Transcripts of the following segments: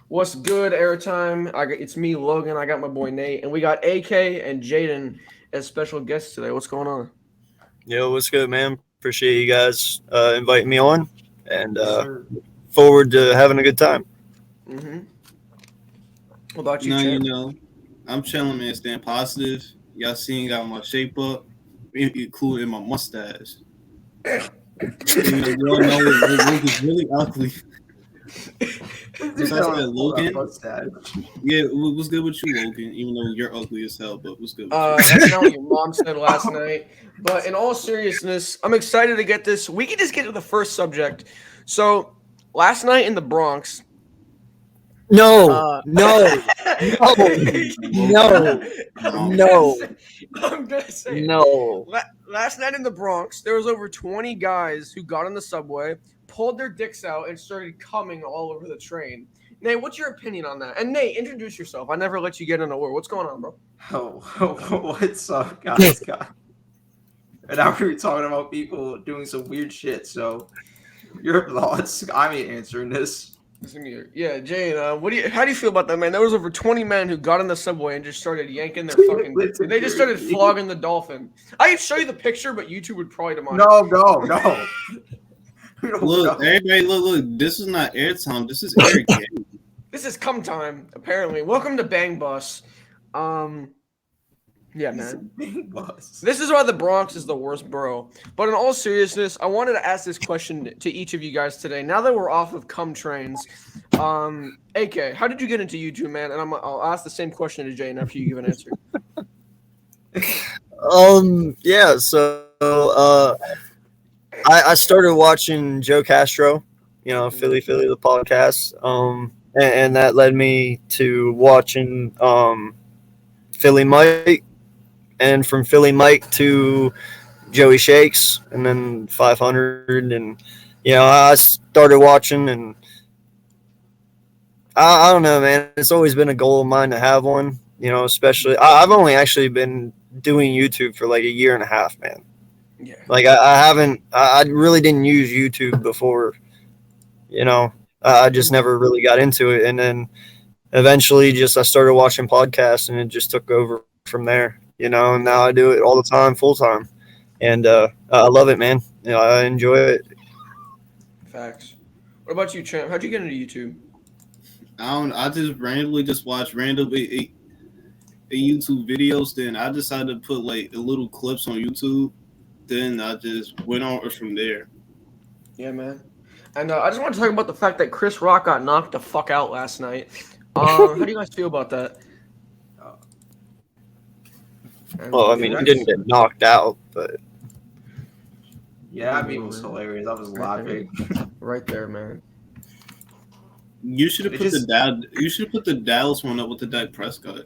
What's good, Airtime? It's me, Logan. I got my boy Nate, and we got AK and Jayden as special guests today. What's going on? Yo, what's good, man? Appreciate you guys inviting me on, and Yes, sir. forward to having a good time. Mm-hmm. What about you, No, champ? I'm chilling, man. Staying positive. Y'all seen got my shape up, including my mustache. You all know it was really ugly. Besides that, Logan. Yeah, what's good with you, Logan? Even though you're ugly as hell, but what's good with you? That's not what your mom said last night. But in all seriousness, I'm excited to get this. We can just get to the first subject. So, last night in the Bronx. No, no, no, no, I'm gonna say no. Last night in the Bronx, there was over 20 guys who got on the subway, pulled their dicks out, and started coming all over the train. Nate, what's your opinion on that? And Nate, introduce yourself. I never let you get in a word. What's going on, bro? What's up, guys? And now we're talking about people doing some weird shit. So, your thoughts? I'm answering this. Yeah, Jane. How do you feel about that, man? There was over 20 men who got in the subway and just started yanking their fucking. They just started flogging the dolphin. I could show you the picture, but YouTube would probably demonize. No. Look, everybody, look. This is not airtime. This is air game. This is come time, apparently. Welcome to Bang Bus. Yeah, man. This is why the Bronx is the worst borough. But in all seriousness, I wanted to ask this question to each of you guys today. Now that we're off of cum trains, AK, how did you get into YouTube, man? And I'll ask the same question to Jane after you give an answer. Yeah. So, I started watching Joe Castro, Philly the podcast, and that led me to watching Philly Mike. And from Philly Mike to Joey Shakes, and then 500, and I started watching, and I don't know, man. It's always been a goal of mine to have one. Especially I've only actually been doing YouTube for like a year and a half, man. Yeah. Like I really didn't use YouTube before. I just never really got into it, and then eventually I started watching podcasts, and it just took over from there. And now I do it all the time, full time, and I love it, man. I enjoy it. Facts. What about you, champ? How'd you get into YouTube? I just randomly watch random YouTube videos. Then I decided to put like the little clips on YouTube. Then I just went on from there. Yeah, man. And I just want to talk about the fact that Chris Rock got knocked the fuck out last night. How do you guys feel about that? Well, I mean, he didn't get knocked out, but yeah, it was hilarious. I was laughing. Right there, man. You should have put the Dallas one up with the Dak Prescott.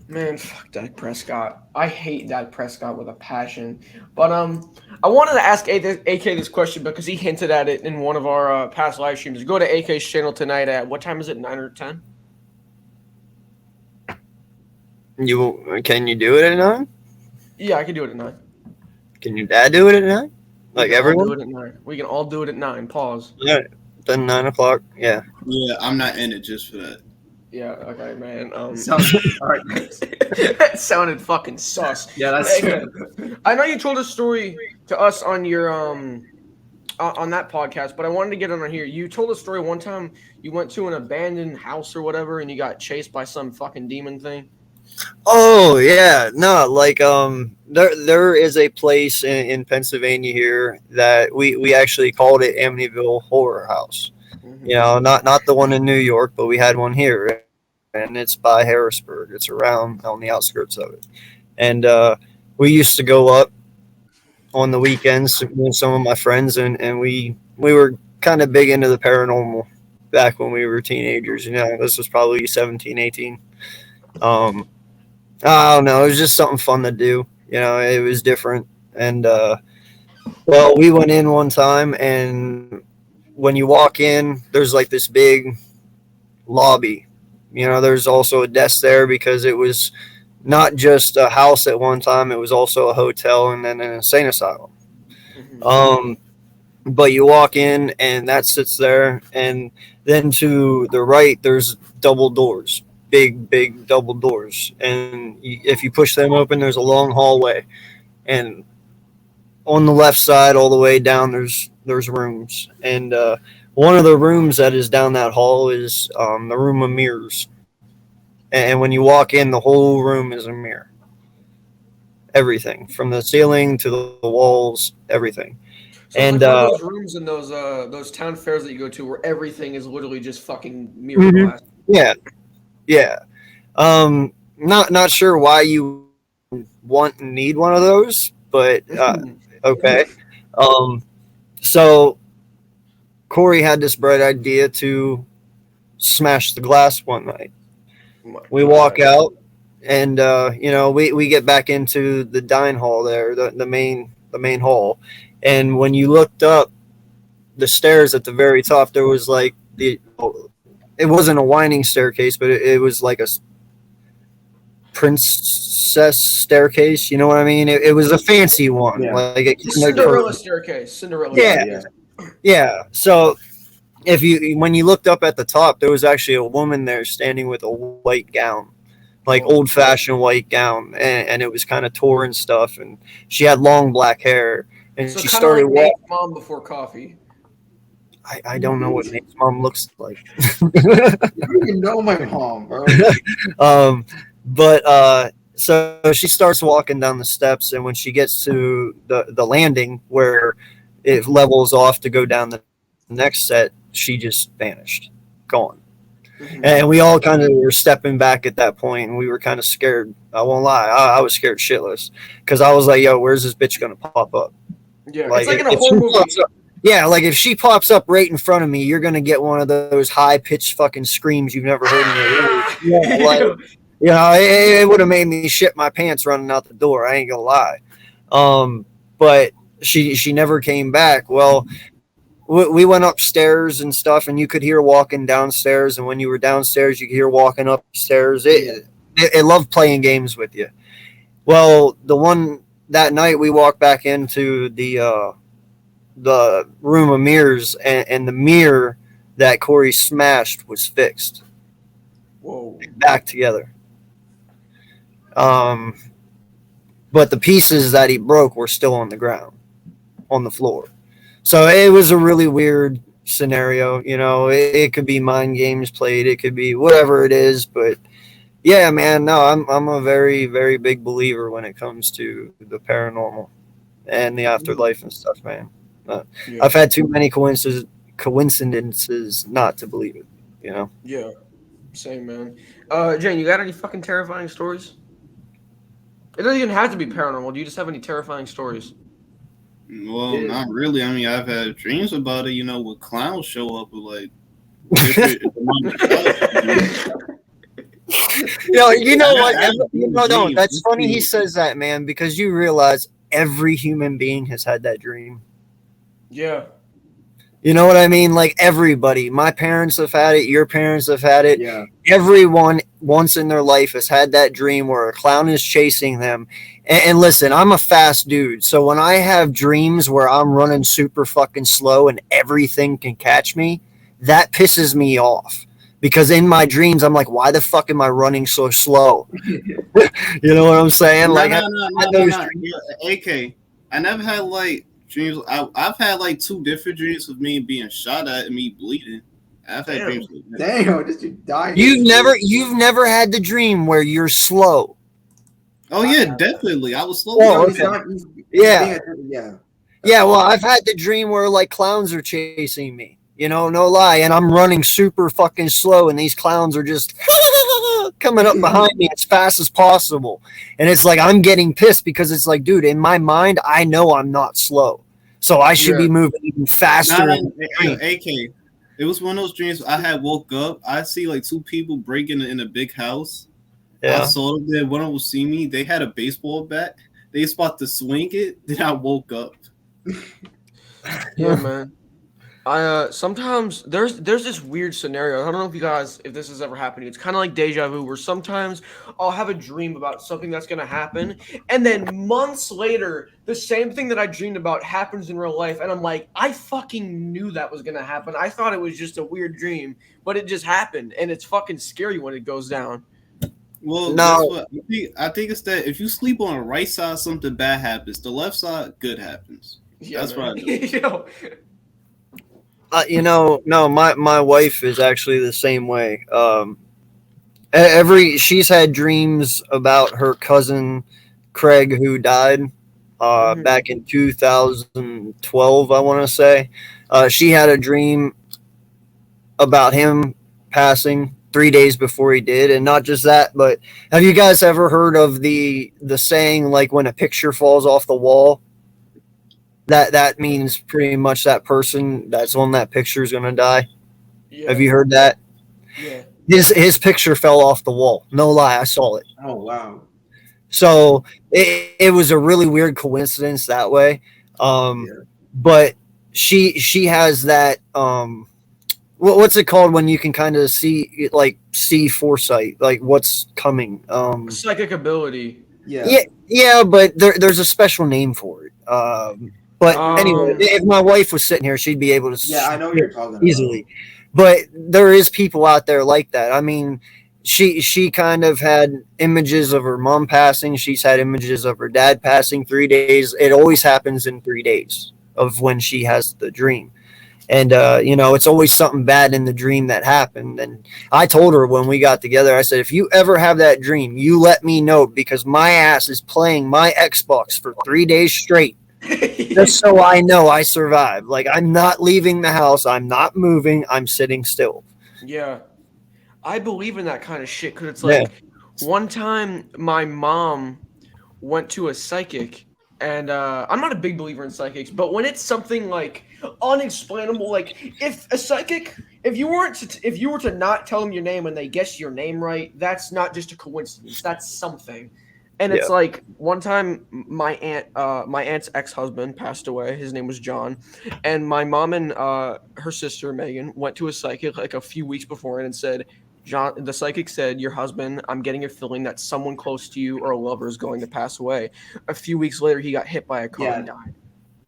Man, fuck Dak Prescott. I hate Dak Prescott with a passion. But I wanted to ask AK this question because he hinted at it in one of our past live streams. Go to AK's channel tonight at what time is it? 9 or 10? Can you do it at 9? Yeah, I can do it at 9. Can your dad do it at 9? Like everyone? Do it at 9. We can all do it at 9. Pause. Yeah, then 9 o'clock. Yeah. Yeah, I'm not in it just for that. Yeah. Okay, man. All right. That sounded fucking sus. Yeah, that's true. I know you told a story to us on your on that podcast, but I wanted to get on here. You told a story one time. You went to an abandoned house or whatever, and you got chased by some fucking demon thing. Oh yeah, no, like there is a place in Pennsylvania here that we actually called it Amityville Horror House. Mm-hmm. Not the one in New York, but we had one here, and it's by Harrisburg. It's around on the outskirts of it, and we used to go up on the weekends with some of my friends, and we were kind of big into the paranormal back when we were teenagers. This was probably 17, 18. I don't know. It was just something fun to do. It was different. And, well, we went in one time, and when you walk in, there's like this big lobby. There's also a desk there because it was not just a house at one time. It was also a hotel and then an insane asylum. Mm-hmm. but you walk in and that sits there, and then to the right there's double doors, big double doors, and if you push them open there's a long hallway, and on the left side all the way down there's rooms, and one of the rooms that is down that hall is the room of mirrors, and when you walk in the whole room is a mirror, everything from the ceiling to the walls, everything. So And it's like one of those rooms in those town fairs that you go to where everything is literally just fucking mirror Mhm. glass. yeah. Not sure why you want and need one of those, but okay. So Corey had this bright idea to smash the glass one night. We walk out, and we get back into the dine hall there, the main hall, and when you looked up the stairs at the very top, there was like it wasn't a winding staircase, but it was like a princess staircase. You know what I mean? It was a fancy one, Yeah. like a Cinderella staircase. Cinderella. Yeah. Yeah. So when you looked up at the top, there was actually a woman there standing with a white gown, like old fashioned white gown, and it was kind of torn and stuff, and she had long black hair, and So she kind of started like Nate's mom before coffee. I don't know what Nate's mom looks like. You don't even know my mom, bro. But so she starts walking down the steps, and when she gets to the landing where it levels off to go down the next set, she just vanished, gone. And we all kind of were stepping back at that point, and we were kind of scared. I won't lie, I was scared shitless, because I was like, "Yo, where's this bitch gonna pop up?" Yeah, it's like in a horror movie. Yeah, like if she pops up right in front of me, you're gonna get one of those high pitched fucking screams you've never heard in your life. Yeah, like, it would have made me shit my pants running out the door. I ain't gonna lie. But she never came back. Well, we went upstairs and stuff, and you could hear walking downstairs, and when you were downstairs, you could hear walking upstairs. It loved playing games with you. Well, that night we walked back into the room of mirrors, and the mirror that Corey smashed was fixed. Whoa. Back together. But the pieces that he broke were still on the ground, on the floor. So it was a really weird scenario. It could be mind games played. It could be whatever it is. But yeah, man, no, I'm a very, very big believer when it comes to the paranormal and the afterlife and stuff, man. I've had too many coincidences not to believe it. Yeah. Same, man. Jane, you got any fucking terrifying stories? It doesn't even have to be paranormal. Do you just have any terrifying stories? Well, not really. I mean, I've had dreams about it. With clowns show up with like different. No, that's funny. He says that, man, because you realize every human being has had that dream. Yeah. You know what I mean? Like everybody. My parents have had it. Your parents have had it. Yeah. Everyone once in their life has had that dream where a clown is chasing them. And listen, I'm a fast dude. So when I have dreams where I'm running super fucking slow and everything can catch me, that pisses me off. Because in my dreams, I'm like, why the fuck am I running so slow? You know what I'm saying? AK, I never had like dreams. I've had like 2 different dreams of me being shot at and me bleeding. I've had dreams like that. Damn, this dude died. You've never had the dream where you're slow. Oh yeah, definitely. I was slow. Oh, okay. Yeah. Well, I've had the dream where like clowns are chasing me. No lie, and I'm running super fucking slow, and these clowns are just coming up behind me as fast as possible. And it's like I'm getting pissed because it's like, dude, in my mind, I know I'm not slow, so I should be moving even faster. AK, it was one of those dreams. I had woke up. I see like 2 people breaking in a big house. Yeah. I saw them there. One of them see me. They had a baseball bat. They was about to swing it. Then I woke up. Yeah, man. Sometimes there's this weird scenario. I don't know if this has ever happened to you. It's kind of like deja vu, where sometimes I'll have a dream about something that's gonna happen, and then months later, the same thing that I dreamed about happens in real life, and I'm like, I fucking knew that was gonna happen. I thought it was just a weird dream, but it just happened, and it's fucking scary when it goes down. Well, No. that's what I think it's that if you sleep on the right side, something bad happens. The left side, good happens. Yeah, That's man. what I do. Yo. No, my wife is actually the same way. She's had dreams about her cousin Craig who died back in 2012, I want to say. She had a dream about him passing 3 days before he did, and not just that, but have you guys ever heard of the saying, like, when a picture falls off the wall, that means pretty much that person that's on that picture is going to die? Yeah. Have you heard that? Yeah. His picture fell off the wall. No lie, I saw it. Oh wow. So it was a really weird coincidence that way. But she has that what's it called when you can kind of see foresight, like what's coming. Psychic ability. Yeah, but there's a special name for it. But anyway, if my wife was sitting here, she'd be able to. Yeah, I know what you're talking easily. about. But there is people out there like that. I mean, she kind of had images of her mom passing. She's had images of her dad passing 3 days. It always happens in 3 days of when she has the dream. And, it's always something bad in the dream that happened. And I told her when we got together, I said, if you ever have that dream, you let me know, because my ass is playing my Xbox for 3 days straight. Just so I know I survived. Like, I'm not leaving the house. I'm not moving. I'm sitting still. Yeah. I believe in that kind of shit, because it's like, one time my mom went to a psychic, and I'm not a big believer in psychics, but when it's something like unexplainable, like if you were to not tell them your name and they guess your name right, that's not just a coincidence. That's something. And it's like, one time my aunt's ex-husband passed away. His name was John, and my mom and her sister Megan went to a psychic like a few weeks before and said, John, the psychic said, your husband, I'm getting a feeling that someone close to you or a lover is going to pass away. A few weeks later, he got hit by a car and died.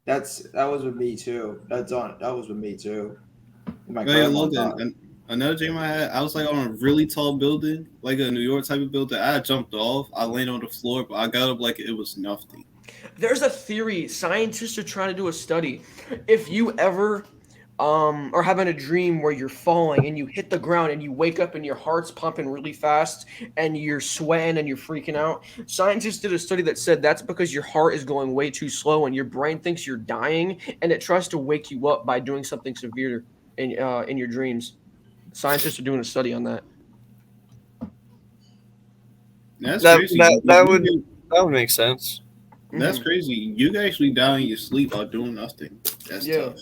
That was with me too. That was with me too. Another dream I had, I was like on a really tall building, like a New York type of building. I jumped off. I landed on the floor, but I got up like it was nothing. There's a theory. Scientists are trying to do a study. If you ever are having a dream where you're falling and you hit the ground and you wake up and your heart's pumping really fast and you're sweating and you're freaking out, scientists did a study that said that's because your heart is going way too slow and your brain thinks you're dying, and it tries to wake you up by doing something severe in your dreams. Scientists are doing a study on that. That's crazy. That would make sense. That's crazy. You can actually die in your sleep while doing nothing. That's tough.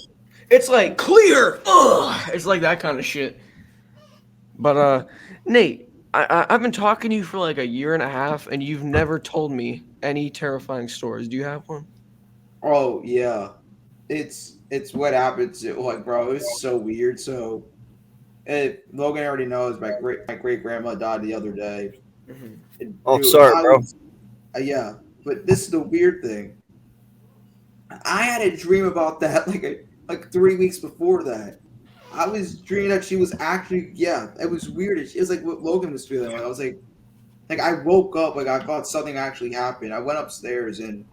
It's like clear. Ugh. It's like that kind of shit. But Nate, I've been talking to you for like a year and a half, and you've never told me any terrifying stories. Do you have one? Oh yeah, it's what happens. Like, bro, it's so weird. So, Logan already knows my great grandma died the other day. Oh, sorry, bro. Yeah, but this is the weird thing. I had a dream about that like 3 weeks before that. I was dreaming that she was actually, it was weird. It was like what Logan was feeling. Like, I was like I woke up, like I thought something actually happened. I went upstairs and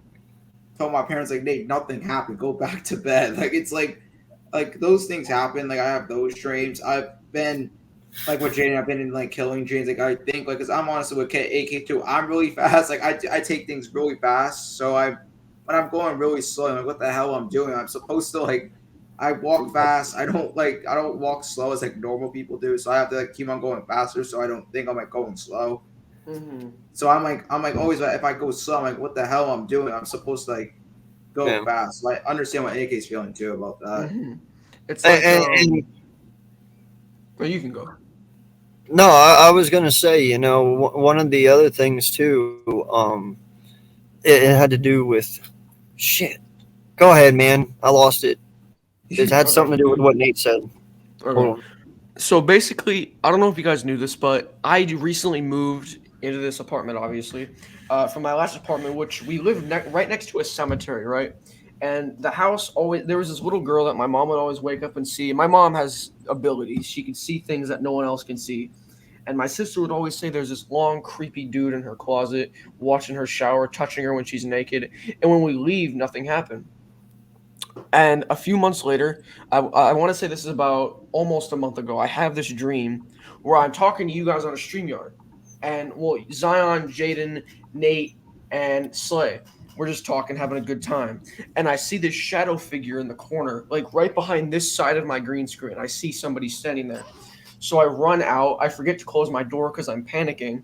told my parents, like, Nate, nothing happened. Go back to bed. Like, it's like those things happen. Like, I have those dreams. I've been, like with Jayden, I've been in like killing dreams. Like, I think, like, because I'm honestly with AK2, I'm really fast. Like, I take things really fast. So when I'm going really slow, I'm like, what the hell I'm doing? I'm supposed to, like, I walk fast. I don't walk slow as like normal people do. So I have to like keep on going faster so I don't think I'm like going slow. Mm-hmm. So I'm like always like, if I go slow, I'm like, what the hell I'm doing? I'm supposed to like go fast. So I understand what AK's feeling too about that. Mm-hmm. It's like well, you can go. No, I was gonna say, one of the other things too, it had to do with shit. Go ahead, man. I lost it. It had something to do with what Nate said. Hold Okay. on. So basically, I don't know if you guys knew this, but I recently moved into this apartment, obviously, from my last apartment, which we live right next to a cemetery, right? And the house always, there was this little girl that my mom would always wake up and see. My mom has abilities. She can see things that no one else can see. And my sister would always say there's this long, creepy dude in her closet watching her shower, touching her when she's naked. And when we leave, nothing happened. And a few months later, I want to say this is about almost a month ago, I have this dream where I'm talking to you guys on a StreamYard. And, well, Zion, Jayden, Nate, and Slay, we're just talking, having a good time. And I see this shadow figure in the corner, like right behind this side of my green screen. I see somebody standing there. So I run out. I forget to close my door because I'm panicking.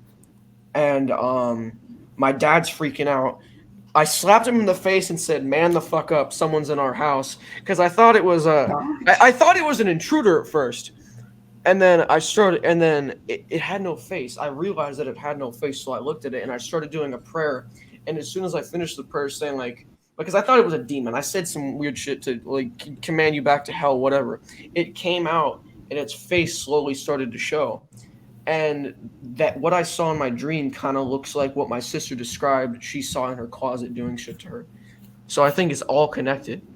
And my dad's freaking out. I slapped him in the face and said, "Man the fuck up! Someone's in our house." Because I thought it was I thought it was an intruder at first, and then it had no face. I realized that it had no face, so I looked at it and I started doing a prayer. And as soon as I finished the prayer, saying like, because I thought it was a demon, I said some weird shit to like command you back to hell, whatever. It came out and its face slowly started to show. And that what I saw in my dream kind of looks like what my sister described she saw in her closet doing shit to her. So I think it's all connected.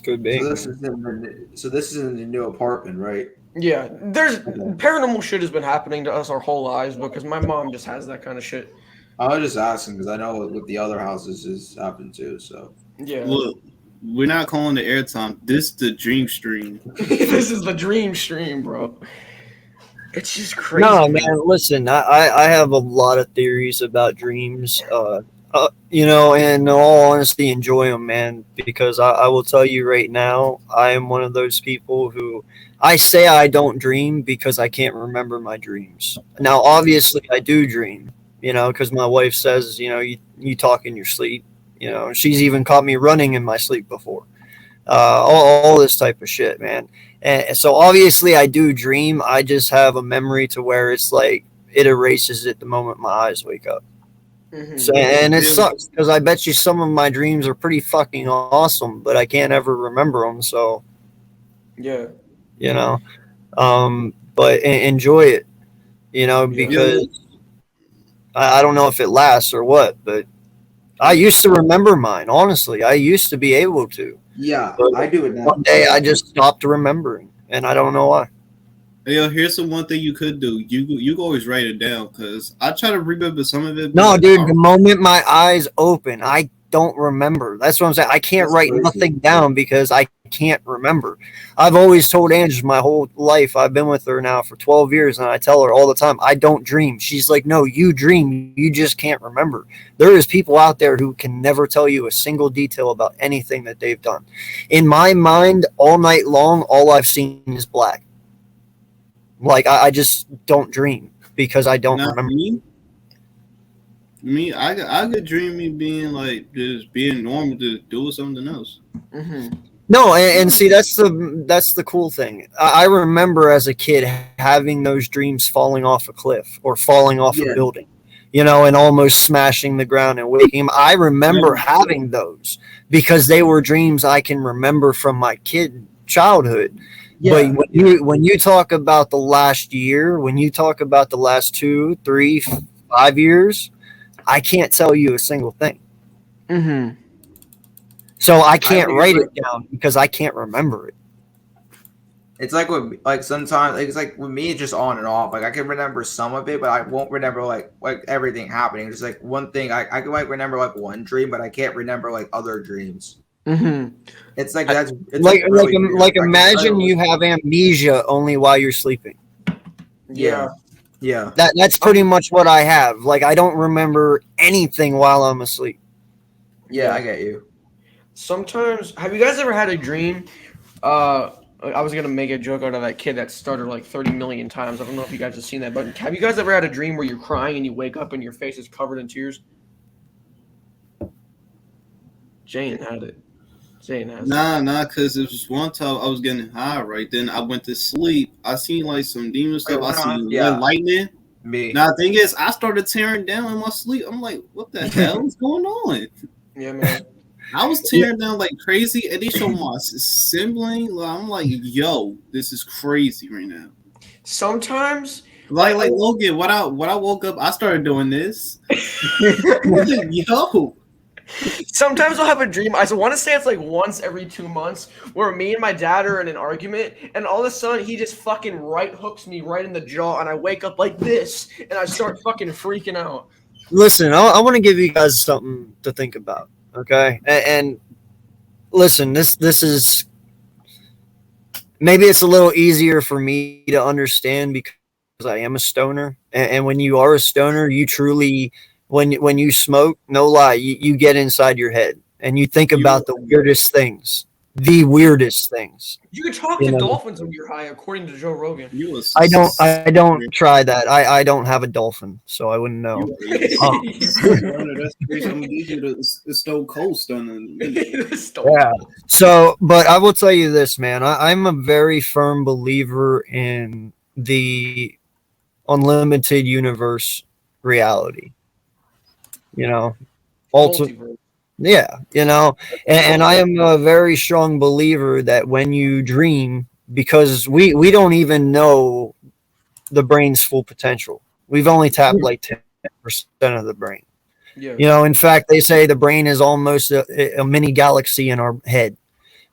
Could be. So this is in the new apartment, right? Yeah, there's paranormal shit has been happening to us our whole lives because my mom just has that kind of shit. I was just asking because I know with the other houses has happened too. So Yeah. Look, we're not calling the airtime. This the dream stream. This is the dream stream, bro. It's just crazy. No, man, listen, I have a lot of theories about dreams. You know, and in all honesty, enjoy them, man, because I will tell you right now, I am one of those people who I say I don't dream because I can't remember my dreams. Now, obviously, I do dream, you know, because my wife says, you know, you talk in your sleep. You know, she's even caught me running in my sleep before. All this type of shit, man. And so obviously I do dream. I just have a memory to where it's like it erases it the moment my eyes wake up. Mhm. So, and it sucks because I bet you some of my dreams are pretty fucking awesome, but I can't ever remember them. So, Yeah. you know, but enjoy it, you know, because I don't know if it lasts or what, but I used to remember mine. Honestly, I used to be able to. yeah, But I do it now. one day I just stopped remembering, and I don't know why. Hey, yo, here's the one thing you could do. You can always write it down because I try to remember some of it. No, but dude, the moment my eyes open, I don't remember. That's what I'm saying. I can't That's write crazy. nothing down because I can't remember. I've always told Ange my whole life. I've been with her now for 12 years, and I tell her all the time, I don't dream. She's like, no, you dream. You just can't remember. There is people out there who can never tell you a single detail about anything that they've done. In my mind, all night long, all I've seen is black. Like, I just don't dream because I don't remember. I could dream me being like just being normal, just doing something else. Mm-hmm. No, and see that's the cool thing. I remember as a kid having those dreams falling off a cliff or falling off a building, you know, and almost smashing the ground and waking him. I remember having those because they were dreams I can remember from my childhood. Yeah. But when you talk about the last year, when you talk about the last 2, 3, 5 years, I can't tell you a single thing. Mm-hmm. So I can't write it down because I can't remember it. It's like sometimes it's like with me, it's just on and off. Like I can remember some of it, but I won't remember like everything happening. Just like one thing, I can like remember like one dream, but I can't remember like other dreams. Mm-hmm. It's like that's it's like imagine you have amnesia only while you're sleeping. Yeah. That's pretty much what I have. Like I don't remember anything while I'm asleep. Yeah, I get you. Sometimes, have you guys ever had a dream? I was gonna make a joke out of that kid that stuttered like 30 million times. I don't know if you guys have seen that, but have you guys ever had a dream where you're crying and you wake up and your face is covered in tears? Jane had it. Jane has Nah, because it was one time I was getting high, right? Then I went to sleep. I seen like some demon stuff. I seen lightning. Me. Now the thing is, I started tearing down in my sleep. I'm like, what the hell is going on? Yeah, man. I was tearing down like crazy, and they showed my sibling. I'm like, yo, this is crazy right now. Sometimes, Like Logan, when I woke up, I started doing this. Yo, sometimes I'll have a dream. I want to say it's like once every 2 months where me and my dad are in an argument, and all of a sudden he just fucking right hooks me right in the jaw, and I wake up like this, and I start fucking freaking out. Listen, I want to give you guys something to think about, okay? And listen, this is maybe it's a little easier for me to understand because I am a stoner, and when you are a stoner, you truly, when you smoke, no lie, you get inside your head and you think about the weirdest things. The weirdest things. You can talk to dolphins when you're high, according to Joe Rogan. I don't try that. I don't have a dolphin, so I wouldn't know. That's crazy. I'm gonna give you the Stone Cold Stunner. Yeah. So, but I will tell you this, man. I'm a very firm believer in the unlimited universe reality. You know, Multiverse. yeah, you know, and I am a very strong believer that when you dream, because we don't even know the brain's full potential. We've only tapped like 10% of the brain. Yeah. You know, in fact, they say the brain is almost a mini galaxy in our head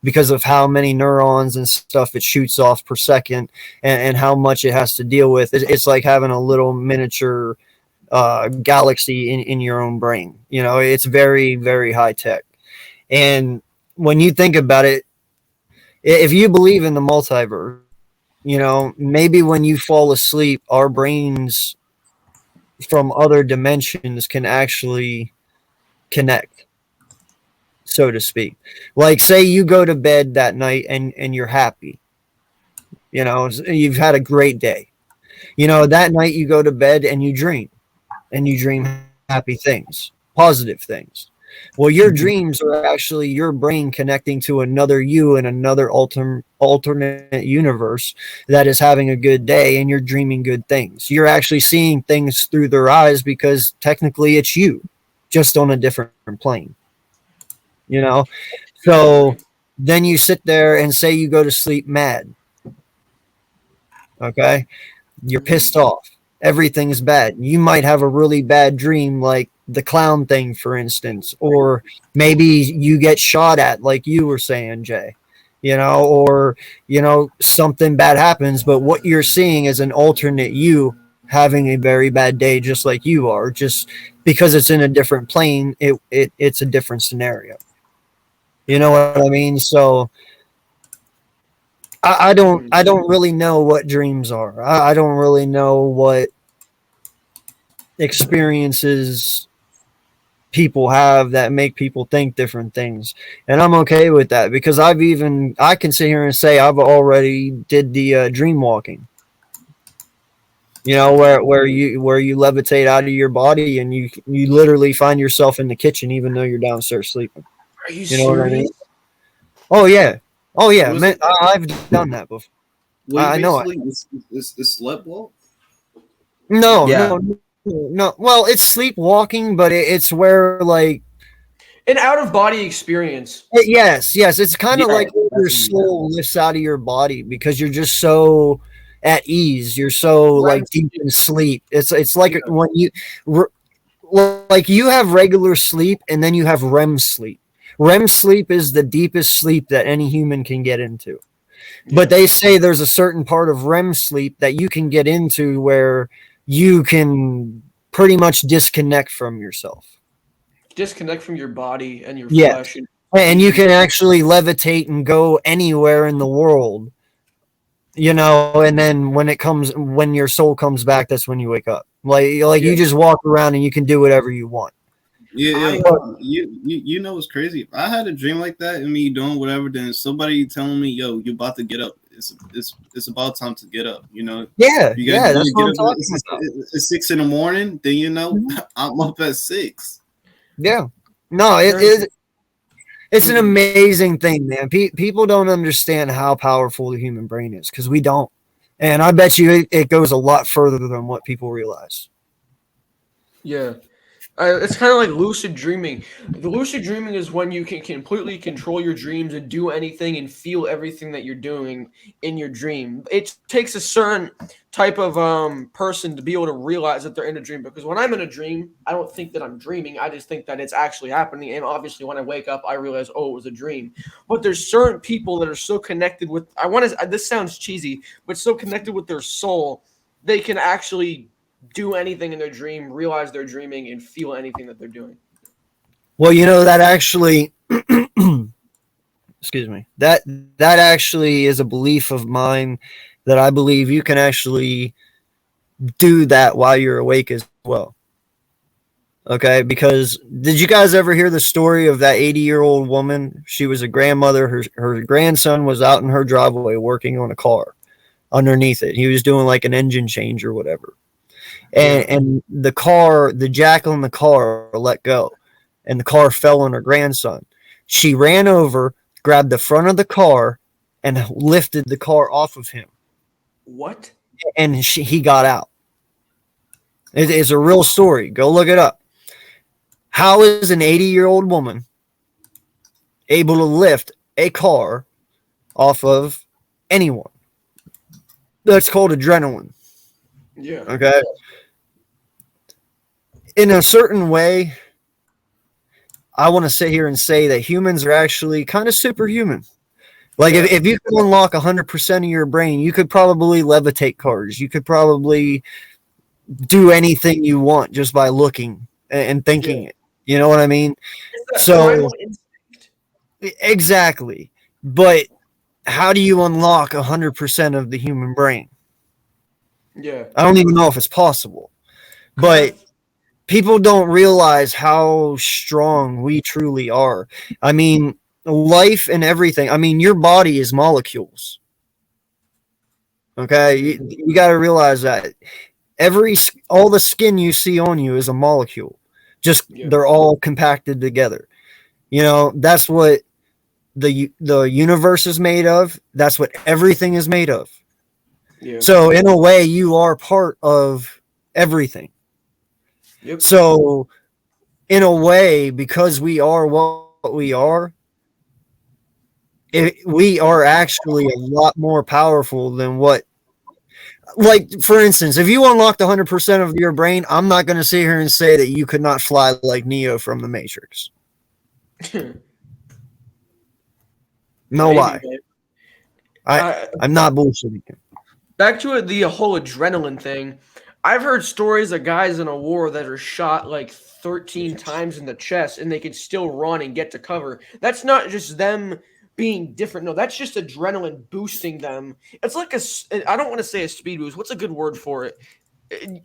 because of how many neurons and stuff it shoots off per second and how much it has to deal with. It's like having a little miniature galaxy in your own brain. You know, it's very, very high tech. And when you think about it, if you believe in the multiverse, you know, maybe when you fall asleep, our brains from other dimensions can actually connect, so to speak. Like, say you go to bed that night and you're happy. You know, you've had a great day. You know, that night you go to bed and you dream happy things, positive things. Well, your dreams are actually your brain connecting to another you in another alternate universe that is having a good day, and you're dreaming good things. You're actually seeing things through their eyes because technically it's you, just on a different plane. You know? So then you sit there and say you go to sleep mad. Okay? You're pissed off. Everything's bad. You might have a really bad dream, like the clown thing, for instance, or maybe you get shot at, like you were saying, Jay, you know, or, you know, something bad happens, but what you're seeing is an alternate you having a very bad day, just like you are, just because it's in a different plane. It's a different scenario. You know what I mean? So I don't really know what dreams are. I don't really know what experiences people have that make people think different things, and I'm okay with that because I can sit here and say I've already did the dream walking. You know, where you levitate out of your body and you literally find yourself in the kitchen even though you're downstairs sleeping. Are you know what I mean? serious? Oh yeah, man, I've done that before. I know it. It's sleepwalk. No. Well, it's sleepwalking, but it's where like an out of body experience. Yes. It's kind of like your soul lifts out of your body because you're just so at ease. You're so like deep in sleep. It's like when you like you have regular sleep and then you have REM sleep. REM sleep is the deepest sleep that any human can get into. But they say there's a certain part of REM sleep that you can get into where you can pretty much disconnect from yourself. Disconnect from your body and your flesh. And you can actually levitate and go anywhere in the world. You know, and then when your soul comes back, that's when you wake up. Like you just walk around and you can do whatever you want. Yeah, you know what's crazy? If I had a dream like that and me doing whatever, then somebody telling me, "Yo, you're about to get up. It's about time to get up." You know? Yeah, that's what I'm talking about. It's 6 a.m. Then you know I'm up at 6. Yeah, no, it's an amazing thing, man. People don't understand how powerful the human brain is because we don't, and I bet you it goes a lot further than what people realize. Yeah. It's kind of like lucid dreaming. The lucid dreaming is when you can completely control your dreams and do anything and feel everything that you're doing in your dream. It takes a certain type of person to be able to realize that they're in a dream. Because when I'm in a dream, I don't think that I'm dreaming. I just think that it's actually happening. And obviously, when I wake up, I realize, oh, it was a dream. But there's certain people that are so connected with. I want to. This sounds cheesy, but so connected with their soul, they can actually do anything in their dream, realize they're dreaming, and feel anything that they're doing. Well, that actually, excuse me, that actually is a belief of mine that I believe you can actually do that while you're awake as well. Okay, because did you guys ever hear the story of that 80-year-old woman? She was a grandmother. Her grandson was out in her driveway working on a car underneath it. He was doing like an engine change or whatever. And the jack on the car let go, and the car fell on her grandson. She ran over, grabbed the front of the car, and lifted the car off of him. What? And he got out. It's a real story. Go look it up. How is an 80-year-old woman able to lift a car off of anyone? That's called adrenaline. Yeah. Okay. In a certain way, I want to sit here and say that humans are actually kind of superhuman. Like if you could unlock 100% of your brain, you could probably levitate cars. You could probably do anything you want just by looking and thinking it. You know what I mean? So exactly. But how do you unlock 100% of the human brain? Yeah. I don't even know if it's possible. But people don't realize how strong we truly are. I mean, life and everything. I mean, your body is molecules. Okay? You got to realize that all the skin you see on you is a molecule. Just they're all compacted together. That's what the universe is made of. That's what everything is made of. Yeah. So in a way, you are part of everything. Yep. So in a way, because we are what we are, we are actually a lot more powerful than what. Like, for instance, if you unlocked 100% of your brain, I'm not going to sit here and say that you could not fly like Neo from the Matrix. No lie. I'm not bullshitting you. Back to the whole adrenaline thing. I've heard stories of guys in a war that are shot like 13 times in the chest and they can still run and get to cover. That's not just them being different. No, that's just adrenaline boosting them. It's like I don't want to say a speed boost. What's a good word for it?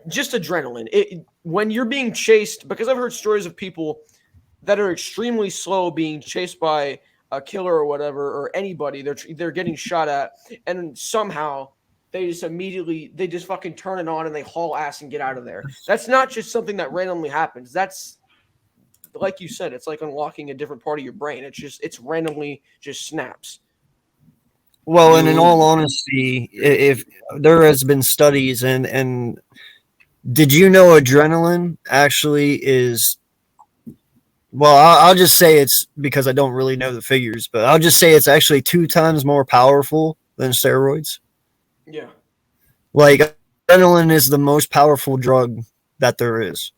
Just adrenaline. When you're being chased, because I've heard stories of people that are extremely slow being chased by a killer or whatever, or anybody. They're getting shot at, and somehow they just fucking turn it on and they haul ass and get out of there. That's not just something that randomly happens. That's, like you said, it's like unlocking a different part of your brain. It's randomly just snaps. Well, and in all honesty, if there has been studies and did you know adrenaline actually is, well, I'll just say it's because I don't really know the figures, but I'll just say it's actually 2 times more powerful than steroids. Yeah. Like, adrenaline is the most powerful drug that there is.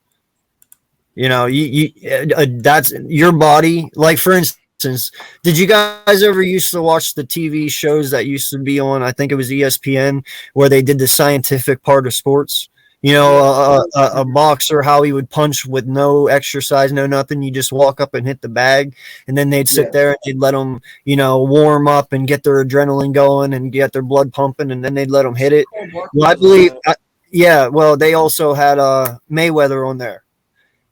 That's your body. Like, for instance, did you guys ever used to watch the TV shows that used to be on, I think it was ESPN, where they did the scientific part of sports? A boxer, how he would punch with no exercise, no nothing. You just walk up and hit the bag, and then they'd sit there and they'd let them, warm up and get their adrenaline going and get their blood pumping, and then they'd let them hit it. Well, I believe, well, they also had Mayweather on there.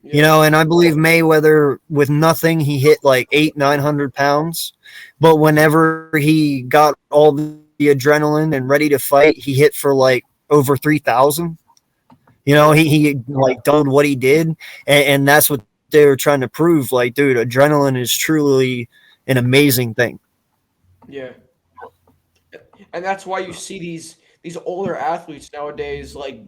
And I believe Mayweather, with nothing, he hit like 900 pounds. But whenever he got all the adrenaline and ready to fight, he hit for like over 3,000. He like done what he did. And that's what they were trying to prove. Like, dude, adrenaline is truly an amazing thing. Yeah. And that's why you see these older athletes nowadays, like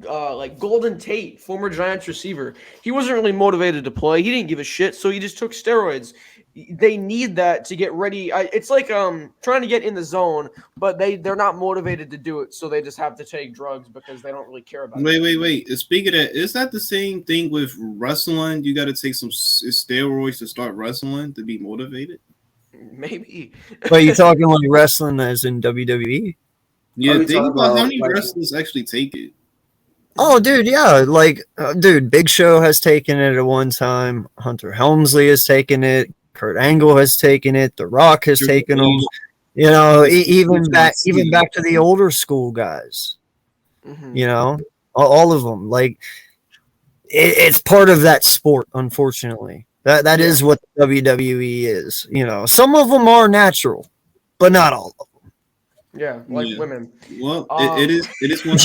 Golden Tate, former Giants receiver. He wasn't really motivated to play. He didn't give a shit, so he just took steroids. They need that to get ready. It's like trying to get in the zone, but they're not motivated to do it, so they just have to take drugs because they don't really care about it. Wait. Speaking of that, is that the same thing with wrestling? You got to take some steroids to start wrestling to be motivated? Maybe. But you talking like wrestling as in WWE? Yeah, Are we think talking about how about, many like- wrestlers actually take it. Oh, dude, yeah. Like, dude, Big Show has taken it at one time. Hunter Helmsley has taken it. Kurt Angle has taken it. The Rock has taken them. You know, even back to the older school guys. Mhm. You know, all of them. Like, it's part of that sport. Unfortunately, that is what the WWE is. You know, some of them are natural, but not all of them. Yeah, like women. Well, it is one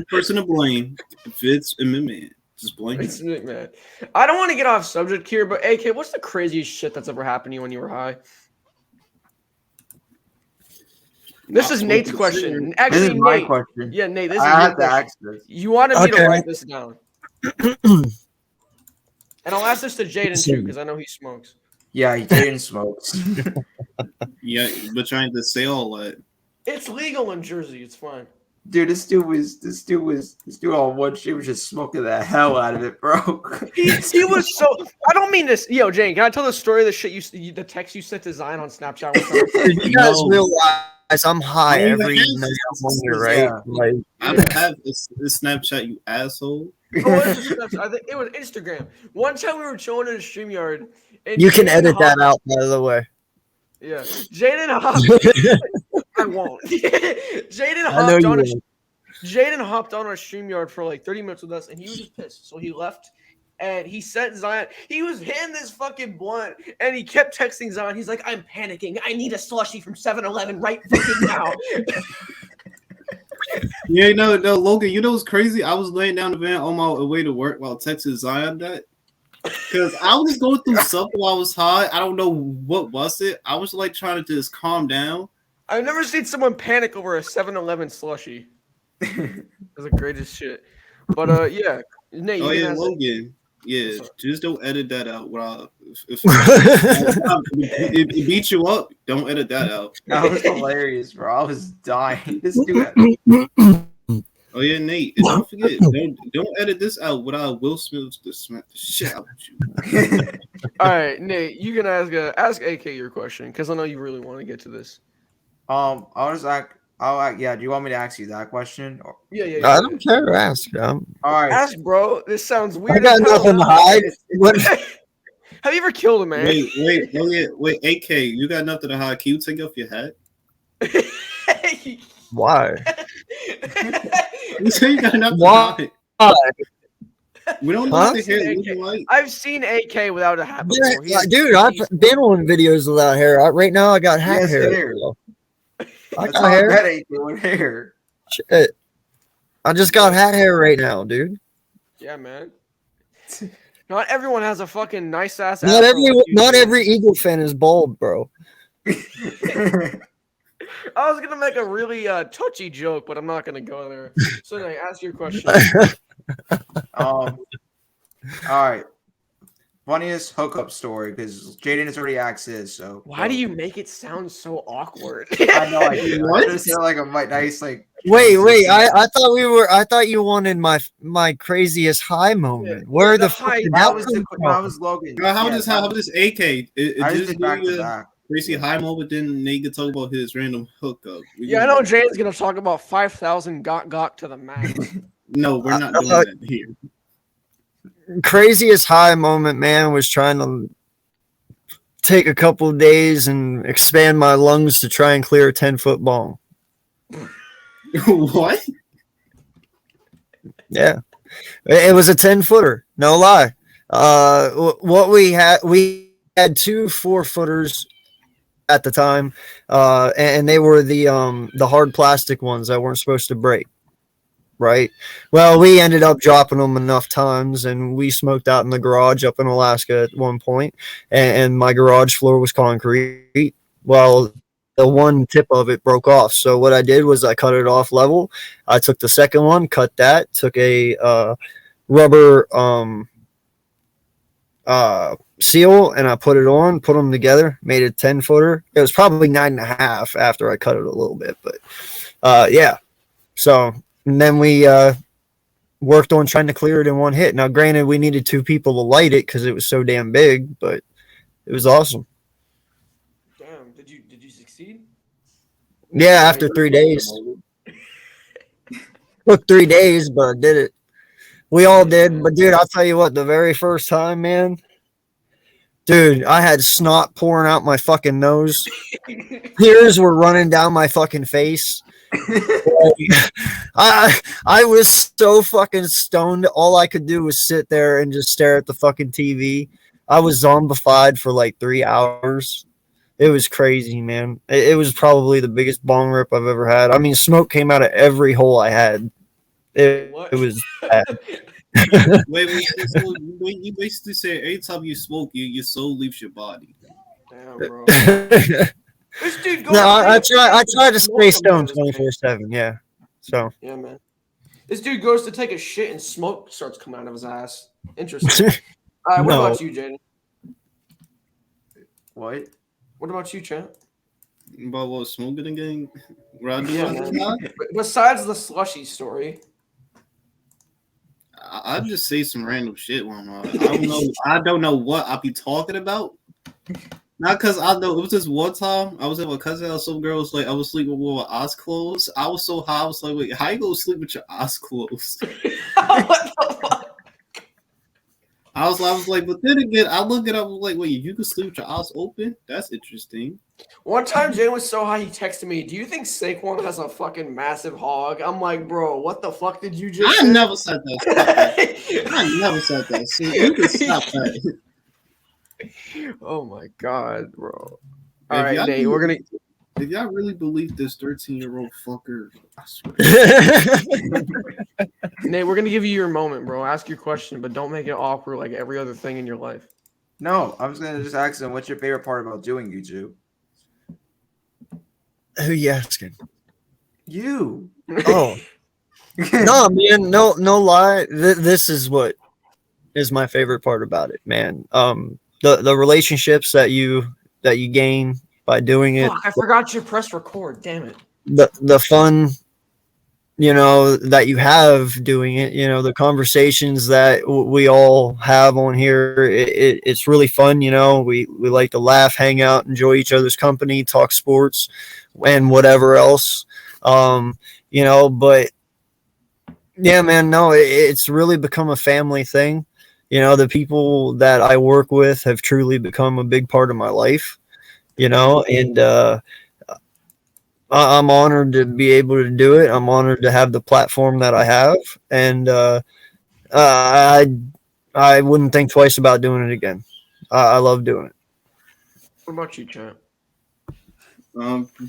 person to blame. If it's man, just blame It's him. man. I don't want to get off subject here, but AK, what's the craziest shit that's ever happened to you when you were high? This is Nate's question. This Actually, is my Nate. question. Yeah, Nate, this is I your have to question. ask this. You wanted me to Okay. write this down. And I'll ask this to Jayden too, because I know he smokes. Yeah, he didn't smokes. Yeah, but trying to say all that. It's legal in Jersey. It's fine. Dude, this dude on one shit was just smoking the hell out of it, bro. He was so. I don't mean this. Yo, Jane, can I tell the story of the shit the text you sent to Zion on Snapchat? One time? You guys No. realize I'm high I mean, every like, night I'm here, right? Yeah. Like, I don't have this Snapchat, you asshole. Oh, it was Snapchat. I think it was Instagram. One time we were chilling in a StreamYard. And you can Jaden edit that hopped- out, by the way. Yeah, Jaden hopped. I won't. Jaden I know hopped you on. will. Jaden hopped on our StreamYard for like 30 minutes with us, and he was just pissed. So he left, and he sent Zion. He was hitting this fucking blunt, and he kept texting Zion. He's like, "I'm panicking. I need a slushie from 7-Eleven right fucking now." Yeah, no, Logan, you know what's crazy? I was laying down the van on my way to work while texting Zion that. Because I was going through something while I was high. I don't know what was it. I was like trying to just calm down. I've never seen someone panic over a 7-Eleven slushie. That's the greatest shit. But yeah, Nate. Oh you yeah, can ask- Logan. Yeah, What's up? just don't edit that out. If it beats you up, don't edit that out. That was hilarious, bro. I was dying. This dude. Oh yeah, Nate. And don't forget, don't edit this out without Will Smith to smack the shit out of you. All right, Nate, you can ask AK your question because I know you really want to get to this. I'll just ask. Yeah. Do you want me to ask you that question? Or, Yeah. I don't care. Ask. all right. Ask, bro. This sounds weird. I got as hell. nothing to hide. What? Have you ever killed a man? Wait, AK, you got nothing to hide. Can you take off your hat? Why? You say you got nothing Why? to hide. We don't know Huh? what the hair looking like. I've seen AK without a hat Yeah, before. He has- dude, I've been on videos without hair. Right now, I got hat Yes, hair. hair. I That's got how hair. bad ain't doing hair. Shit. I just got hat hair right now, dude. Yeah, man. Not everyone has a fucking nice ass. Not every Eagle fan is bald, bro. I was gonna make a really touchy joke, but I'm not gonna go there. So, Nate, ask your question. All right. Funniest hookup story because Jayden has already asked his. So Why do you make it sound so awkward? I know I do. What? I just feel like a nice like. Wait. I thought you wanted my craziest high moment. Where the the high- fuck did That that was come that from? was Logan. How Yeah, about this AK? It I just just did back do to a back. crazy high moment, then Nate can talk about his random hookup. Yeah, I know Jane's gonna talk about 5,000 gok to the max. No, we're not doing thought- that here. Craziest high moment, man, was trying to take a couple of days and expand my lungs to try and clear a 10-foot bong. What? Yeah, it was a 10-footer. No lie. What we had 2 4-footers at the time, and they were the hard plastic ones that weren't supposed to break. Right. Well, we ended up dropping them enough times, and we smoked out in the garage up in Alaska at one point, and my garage floor was concrete. Well, the one tip of it broke off. So what I did was I cut it off level. I took the second one, cut that, took a rubber seal, and I put it on, put them together, made a 10-footer. It was probably 9.5 after I cut it a little bit, but yeah. So and then we worked on trying to clear it in one hit. Now, granted, we needed 2 people to light it because it was so damn big, but it was awesome. Damn, did you succeed? Yeah, after 3 days. Took 3 days, but I did it. We all did, but dude, I'll tell you what, the very first time, man, dude, I had snot pouring out my fucking nose. Tears were running down my fucking face. I was so fucking stoned. All I could do was sit there and just stare at the fucking TV. I was zombified for like 3 hours. It was crazy, man. It was probably the biggest bong rip I've ever had. I mean, smoke came out of every hole I had. It was bad. Wait, so you basically say every time you smoke, your soul leaves your body. Damn, bro. This dude goes I try to stay stoned 24/7. Yeah. So. Yeah, man. This dude goes to take a shit and smoke starts coming out of his ass. Interesting. All right, what about you, Jayden? What? What about you, Champ? About what, smoking again? Yeah, man. Besides the slushy story. I just say some random shit when I don't know what I'll be talking about. Not because I know it was just one time I was at my cousin house. Some girl was like, I was sleeping with my eyes closed. I was so high, I was like, wait, how you gonna sleep with your eyes closed? What the fuck? I was like, but then again, I look it up. I was like, wait, you can sleep with your eyes open? That's interesting. One time, Jay was so high, he texted me, "Do you think Saquon has a fucking massive hog?" I'm like, bro, what the fuck did you just say? Never said that. I never said that. So you can stop that. Oh my god, bro. All right, Nate, we're gonna. If y'all really believe this 13-year-old fucker, I swear. Nate, we're gonna give you your moment, bro. Ask your question, but don't make it awkward like every other thing in your life. No, I was gonna just ask him, what's your favorite part about doing YouTube? Who you asking? You. Oh. No, man, no lie. This is what is my favorite part about it, man. The relationships that you gain by doing it. Fuck, I forgot you press record. Damn it. The fun, that you have doing it. The conversations that we all have on here. It's really fun. We like to laugh, hang out, enjoy each other's company, talk sports, and whatever else. But yeah, man, no, it's really become a family thing. The people that I work with have truly become a big part of my life, and I'm honored to be able to do it. I'm honored to have the platform that I have, and I wouldn't think twice about doing it again. I love doing it. What about you, Champ?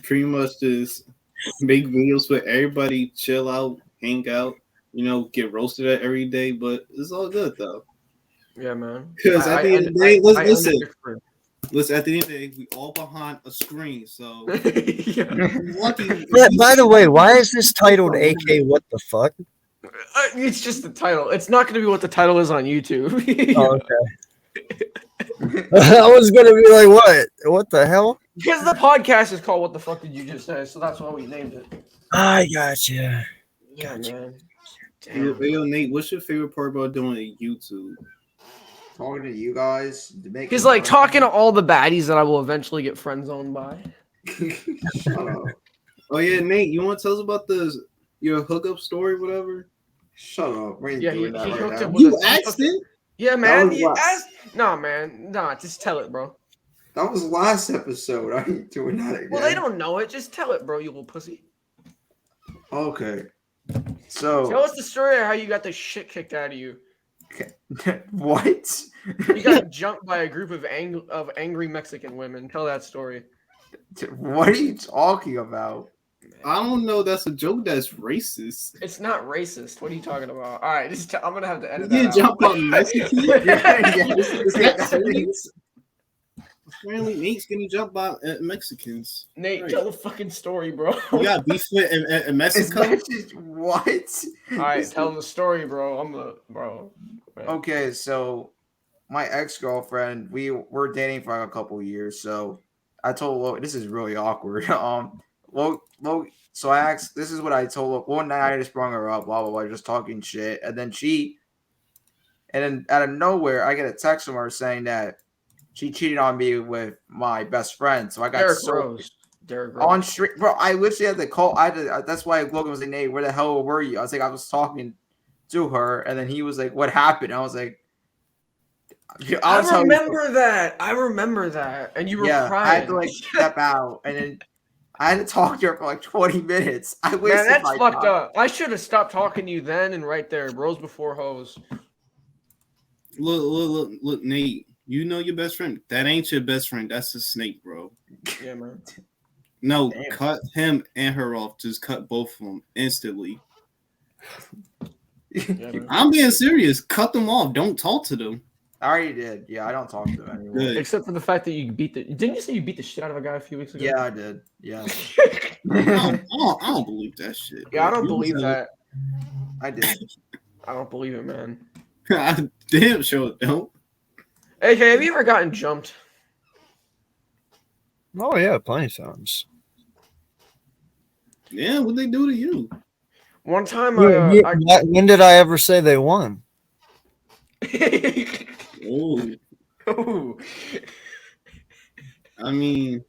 Pretty much just make videos with everybody, chill out, hang out, get roasted at every day, but it's all good though. Yeah, man. Because at the end of the day, listen, at the end of the day, we all behind a screen, so lucky. By the way, why is this titled AK What the Fuck? It's just the title. It's not going to be what the title is on YouTube. Oh, okay. I was going to be like, what? What the hell? Because the podcast is called What the Fuck Did You Just Say? So that's why we named it. I gotcha. Yeah, man. Yo, Nate, what's your favorite part about doing YouTube? Talking to you guys. He's like talking to all the baddies that I will eventually get friend zoned by. Shut up. Oh yeah, Nate, you want to tell us about your hookup story, whatever? Shut up. We ain't Yeah, doing that he right hooked now. up with You us. asked it? Yeah, man. That was He last- asked. Nah, man. Nah, just tell it, bro. That was last episode. I ain't doing that again. Well, they don't know it. Just tell it, bro, you little pussy. Okay. So Tell us the story of how you got the shit kicked out of you. what? You got jumped by a group of angry Mexican women. Tell that story. What are you talking about? I don't know. That's a joke. That's racist. It's not racist. What are you talking about? All right, I'm gonna have to edit You that jump out. on Mexican? Apparently, Nate's getting jumped by Mexicans. Nate, Right. tell the fucking story, bro. You got beef with in It's Mexico? not just what? All right, tell him the story, bro. I'm the bro. Man. Okay, so my ex-girlfriend, we were dating for like a couple years, so I told Lo, this is really awkward. So I asked, this is what I told her. One night I just sprung her up, blah blah blah, just talking shit, and then out of nowhere I get a text from her saying that she cheated on me with my best friend. So I got Derek so Rose. Derek Rose. on street, bro. I literally had to call. That's why Logan was like, "Nate, where the hell were you?" I was like, I was talking to her, and then he was like, "What happened?" I was like, I remember that. I remember that. And you were I crying. had to like step out, and then I had to talk to her for like 20 minutes. I wasted Man, that's my fucked time. up. I should have stopped talking to you then and right there. Bros before hoes. Look, Nate. You know your best friend. That ain't your best friend. That's a snake, bro. Yeah, man. No, Damn. cut him and her off. Just cut both of them instantly. Yeah, man. I'm being serious. Cut them off. Don't talk to them. I already did. Yeah, I don't talk to them anymore. Good. Except for the fact that you beat the. Didn't you say you beat the shit out of a guy a few weeks ago? Yeah, I did. Yeah, I don't believe that shit. Yeah, I bro. don't believe that. I did. I don't believe it, man. I damn sure don't. AK, have you ever gotten jumped? Oh yeah, plenty of times. Yeah, what they do to you? One time, When did I ever say they won? Oh, Ooh. I mean,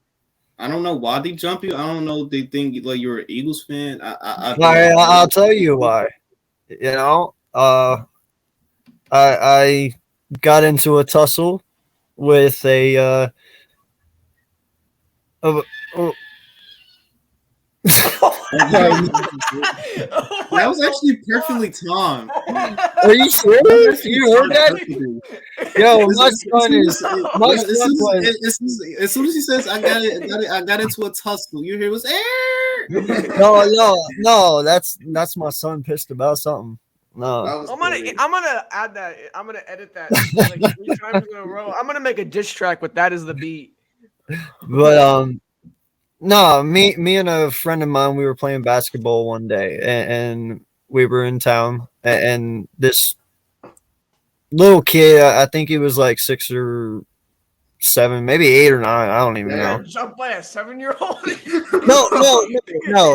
I don't know why they jump you. I don't know if they think like you're an Eagles fan. I'll tell you why. You know, I got into a tussle with a That was actually perfectly timed. Are you serious? You heard that? Yo, my son is. My As son was. as soon as he says, "I got into a tussle," you hear was air. No. That's my son pissed about something. No. That was I'm great. gonna add that. I'm gonna edit that like 3 times in a row. I'm gonna make a diss track with that as the beat. But no, me and a friend of mine, we were playing basketball one day, and we were in town, and this little kid, I think he was like 6 or 7, maybe 8 or 9, I don't even know. Jumped by a 7-year-old. No.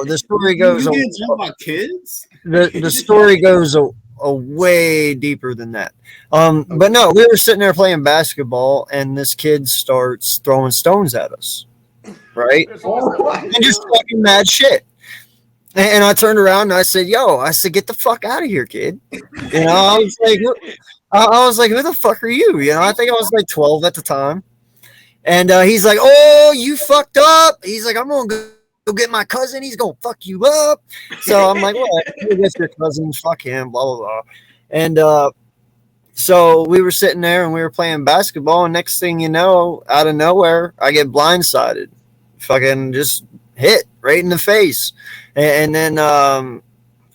The story goes. You get jumped by kids? The story goes a way deeper than that. But no, we were sitting there playing basketball, and this kid starts throwing stones at us, right? And just talking mad shit. And I turned around and I said, "Yo," I said, "Get the fuck out of here, kid." You know, I was like, "Who the fuck are you?" You know, I think I was like 12 at the time. And he's like, "Oh, you fucked up." He's like, "I'm gonna go get my cousin. He's gonna fuck you up." So I'm like, "Well, I guess your cousin, fuck him, blah blah blah." And so we were sitting there and we were playing basketball, and next thing you know, out of nowhere, I get blindsided, fucking just hit right in the face, and then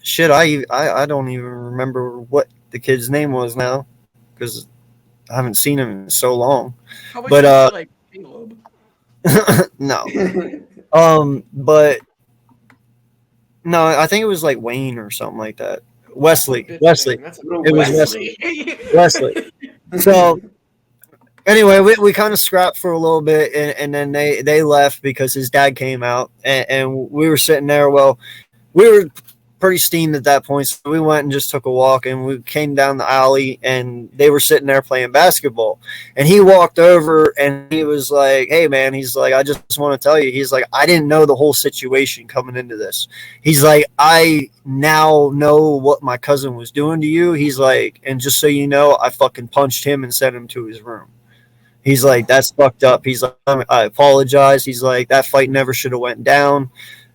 shit, I don't even remember what the kid's name was now because I haven't seen him in so long. But like Caleb. No. But no, I think it was like Wayne or something like that. Wesley. It was Wesley. So anyway, we kind of scrapped for a little bit, and then they left because his dad came out, and we were sitting there. Well, we were pretty steamed at that point, so we went and just took a walk, and we came down the alley, and they were sitting there playing basketball, and he walked over and he was like, "Hey man," he's like, "I just want to tell you," he's like, "I didn't know the whole situation coming into this." He's like, "I now know what my cousin was doing to you." He's like, "And just so you know, I fucking punched him and sent him to his room." He's like, "That's fucked up." He's like, "I apologize." He's like, "That fight never should have went down,"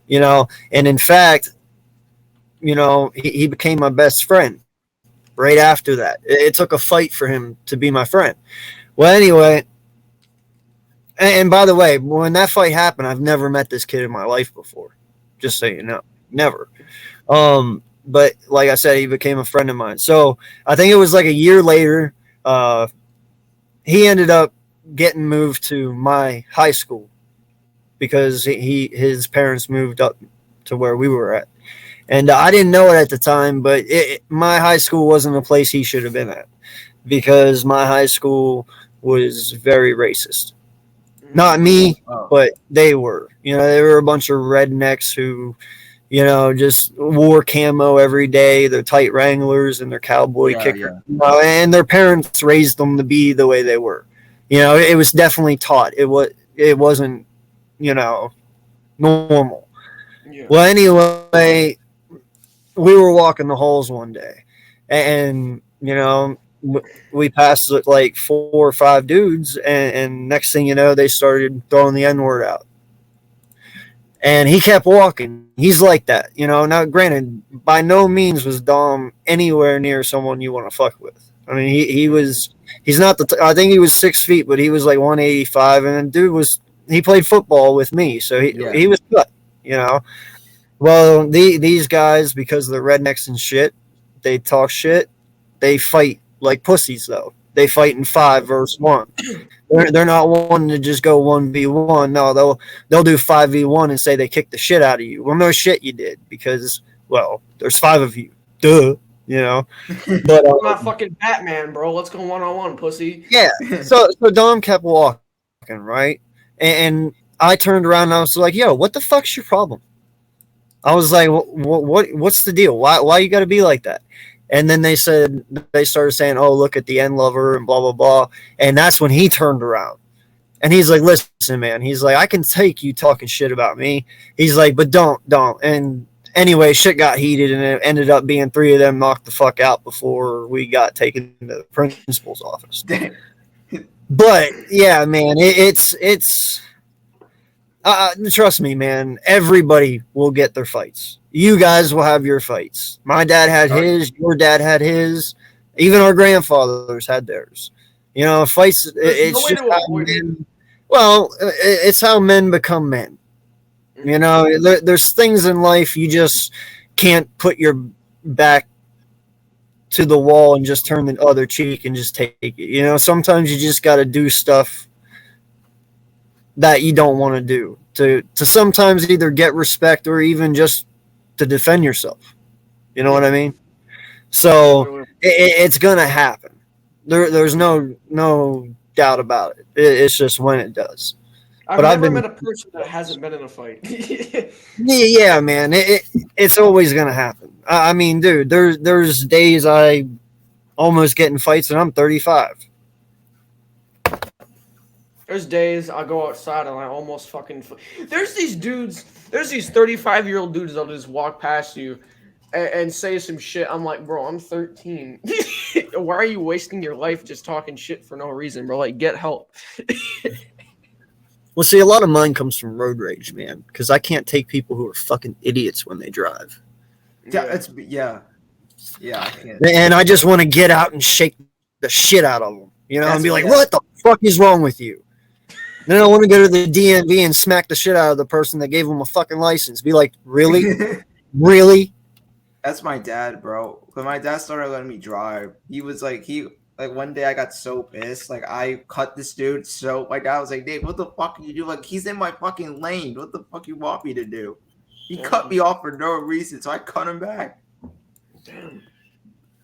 you know. And in fact, you know, he became my best friend right after that. It took a fight for him to be my friend. Well, anyway, and by the way, when that fight happened, I've never met this kid in my life before. Just so you know, never. But like I said, he became a friend of mine. So I think it was like a year later, he ended up getting moved to my high school because his parents moved up to where we were at. And I didn't know it at the time, but my high school wasn't a place he should have been at because my high school was very racist. Not me, but they were. You know, they were a bunch of rednecks who, you know, just wore camo every day, their tight Wranglers and their cowboy kickers. Yeah. You know, and their parents raised them to be the way they were. You know, it was definitely taught. It wasn't, you know, normal. Yeah. Well, anyway, we were walking the halls one day, and you know, we passed like 4 or 5 dudes, and next thing you know, they started throwing the N-word out. And he kept walking. He's like that, you know. Now, granted, by no means was Dom anywhere near someone you want to fuck with. I mean, he's not I think he was 6 feet, but he was like 185, and the dude he played football with me, so he was cut, you know. Well, these guys, because they're rednecks and shit, they talk shit. They fight like pussies, though. They fight in 5 versus 1. They're not wanting to just go 1v1. No, they'll do 5v1 and say they kicked the shit out of you. Well, no shit you did because, well, there's 5 of you. Duh. You know? But I'm not fucking Batman, bro. Let's go 1-on-1, pussy. Yeah. So Dom kept walking, right? And I turned around and I was like, yo, what the fuck's your problem? I was like, what's the deal? Why you got to be like that? And then they started saying, oh, look at the end lover and blah, blah, blah. And that's when he turned around. And he's like, listen, man. He's like, I can take you talking shit about me. He's like, but don't. And anyway, shit got heated and it ended up being 3 of them knocked the fuck out before we got taken to the principal's office. But, yeah, man, it's trust me, man, everybody will get their fights. You guys will have your fights. My dad had his, your dad had his, even our grandfathers had theirs. You know, fights, it's just how men, well, it's how men become men. You know, there's things in life you just can't put your back to the wall and just turn the other cheek and just take it. You know, sometimes you just got to do stuff that you don't want to do to sometimes either get respect or even just to defend yourself. You know what I mean? So it's going to happen. There's no doubt about it. It's just when it does. I've never met a person that hasn't been in a fight. Yeah, man. It's always going to happen. I mean, dude, there's days I almost get in fights and I'm 35. There's days I go outside and I almost fucking... There's these 35-year-old dudes that'll just walk past you and say some shit. I'm like, bro, I'm 13. Why are you wasting your life just talking shit for no reason, bro? Like, get help. Well, see, a lot of mine comes from road rage, man, because I can't take people who are fucking idiots when they drive. Yeah, I can't. And I just want to get out and shake the shit out of them, you know, and be like, what the fuck is wrong with you? Then I want to go to the DMV and smack the shit out of the person that gave them a fucking license. Be like, really? Really? That's my dad, bro. When my dad started letting me drive, he was like, one day I got so pissed. Like, I cut this dude. So my dad was like, Dave, what the fuck are you doing? Like, he's in my fucking lane. What the fuck you want me to do? He cut me off for no reason, so I cut him back. Damn.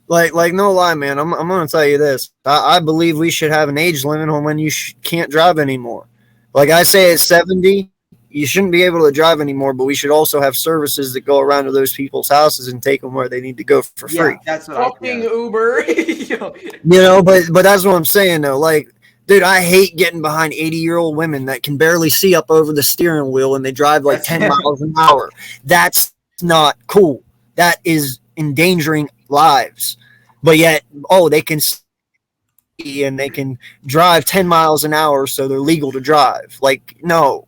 Like no lie, man. I'm gonna tell you this. I believe we should have an age limit on when you can't drive anymore. Like I say, at 70, you shouldn't be able to drive anymore. But we should also have services that go around to those people's houses and take them where they need to go for free. That's what fucking Uber. You know, but that's what I'm saying though. Like, dude, I hate getting behind 80-year-old women that can barely see up over the steering wheel and they drive like 10 miles an hour. That's not cool. That is endangering lives. But yet, they can see and they can drive 10 miles an hour, so they're legal to drive. Like, no.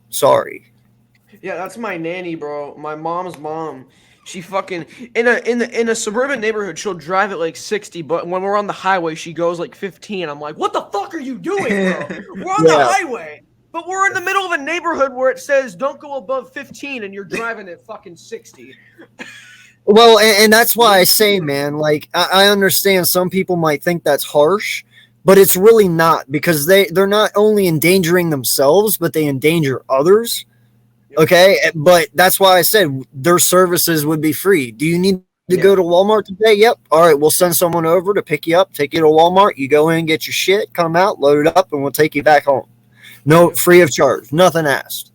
Sorry. Yeah, that's my nanny, bro. My mom's mom. She fucking in a suburban neighborhood, she'll drive at like 60, but when we're on the highway, she goes like 15. I'm like, what the fuck are you doing, bro? We're on the highway, but we're in the middle of a neighborhood where it says don't go above 15, and you're driving at fucking 60. Well, and that's why I say, man, like, I understand some people might think that's harsh, but it's really not, because they're not only endangering themselves, but they endanger others. Okay, but that's why I said their services would be free. Do you need to go to Walmart today? Yep. All right, we'll send someone over to pick you up, take you to Walmart. You go in, get your shit, come out, load it up, and we'll take you back home. No, free of charge, nothing asked.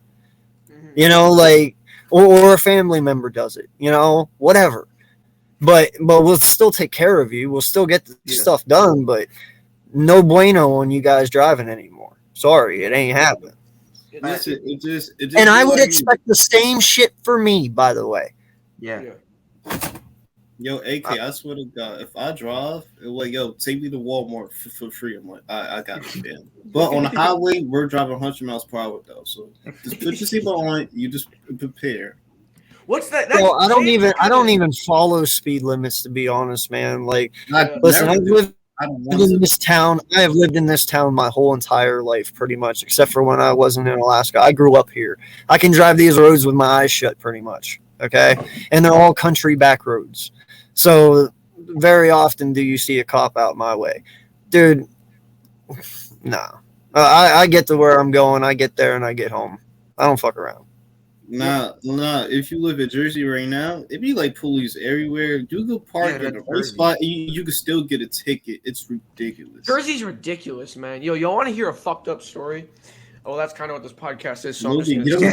You know, like, or a family member does it. You know, whatever. But we'll still take care of you. We'll still get the stuff done. But no bueno on you guys driving anymore. Sorry, it ain't happening. It just and I would expect the same shit for me, by the way. Yeah. Yo, AK, I swear to God, if I drive, like, yo, take me to Walmart for free. I'm like, I got it, man. But on the highway, we're driving 100 miles per hour, though. So just put your seatbelt on. You just prepare. What's that? Well, I don't even follow speed limits, to be honest, man. Like, listen, I've lived in this town. I have lived in this town my whole entire life, pretty much, except for when I wasn't in Alaska. I grew up here. I can drive these roads with my eyes shut, pretty much. Okay, and they're all country back roads. So very often do you see a cop out my way, dude? No, I get to where I'm going. I get there and I get home. I don't fuck around. Nah. If you live in Jersey right now, it'd be like police everywhere. You could park in the right spot, you could still get a ticket. It's ridiculous. Jersey's ridiculous, man. Yo, y'all want to hear a fucked up story? Oh, that's kind of what this podcast is. So I'm just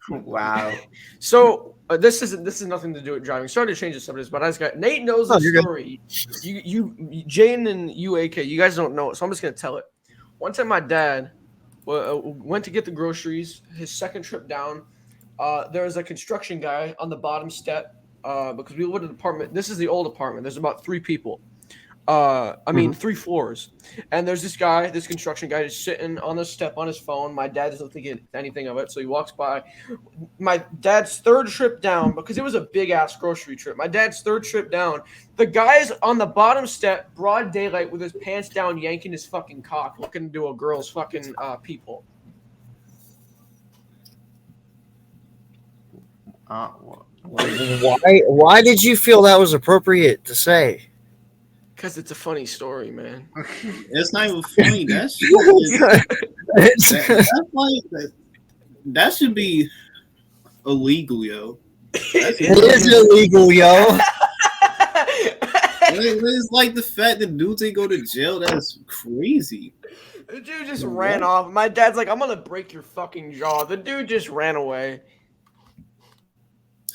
gonna Wow. So this is nothing to do with driving. Sorry to change the subject, but I just got Nate knows the story. Jane and you, AK, you guys don't know it, so I'm just gonna tell it. One time, my dad went to get the groceries. His second trip down, there was a construction guy on the bottom step because we lived in an apartment. This is the old apartment. There's about 3 people. 3 floors. And there's this construction guy, is sitting on the step on his phone. My dad doesn't think anything of it, so he walks by. My dad's third trip down, because it was a big ass grocery trip. My dad's third trip down, the guy's on the bottom step, broad daylight, with his pants down, yanking his fucking cock, looking into a girl's fucking people. Why did you feel that was appropriate to say? Because it's a funny story, man. It's not even funny. That should be illegal, yo. It is illegal, yo. It's like the fact that dudes ain't go to jail. That's crazy. The dude just ran off. My dad's like, I'm gonna break your fucking jaw. The dude just ran away.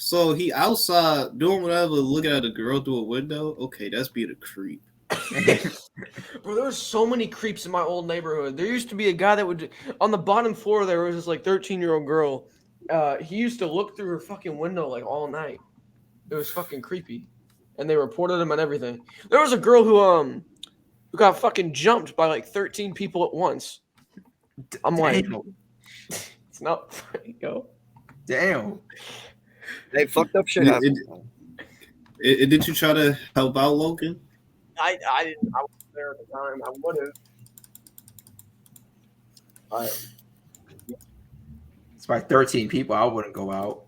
So he outside doing whatever, looking at a girl through a window. Okay, that's being a creep. Bro, there was so many creeps in my old neighborhood. There used to be a guy that would, on the bottom floor, there was this like 13-year-old girl. He used to look through her fucking window like all night. It was fucking creepy. And they reported him and everything. There was a girl who got fucking jumped by like 13 people at once. I'm like, it's not funny, yo. Damn. They fucked up shit. Did you try to help out, Logan? I didn't. I wasn't there at the time. I would have. It's by 13 people. I wouldn't go out.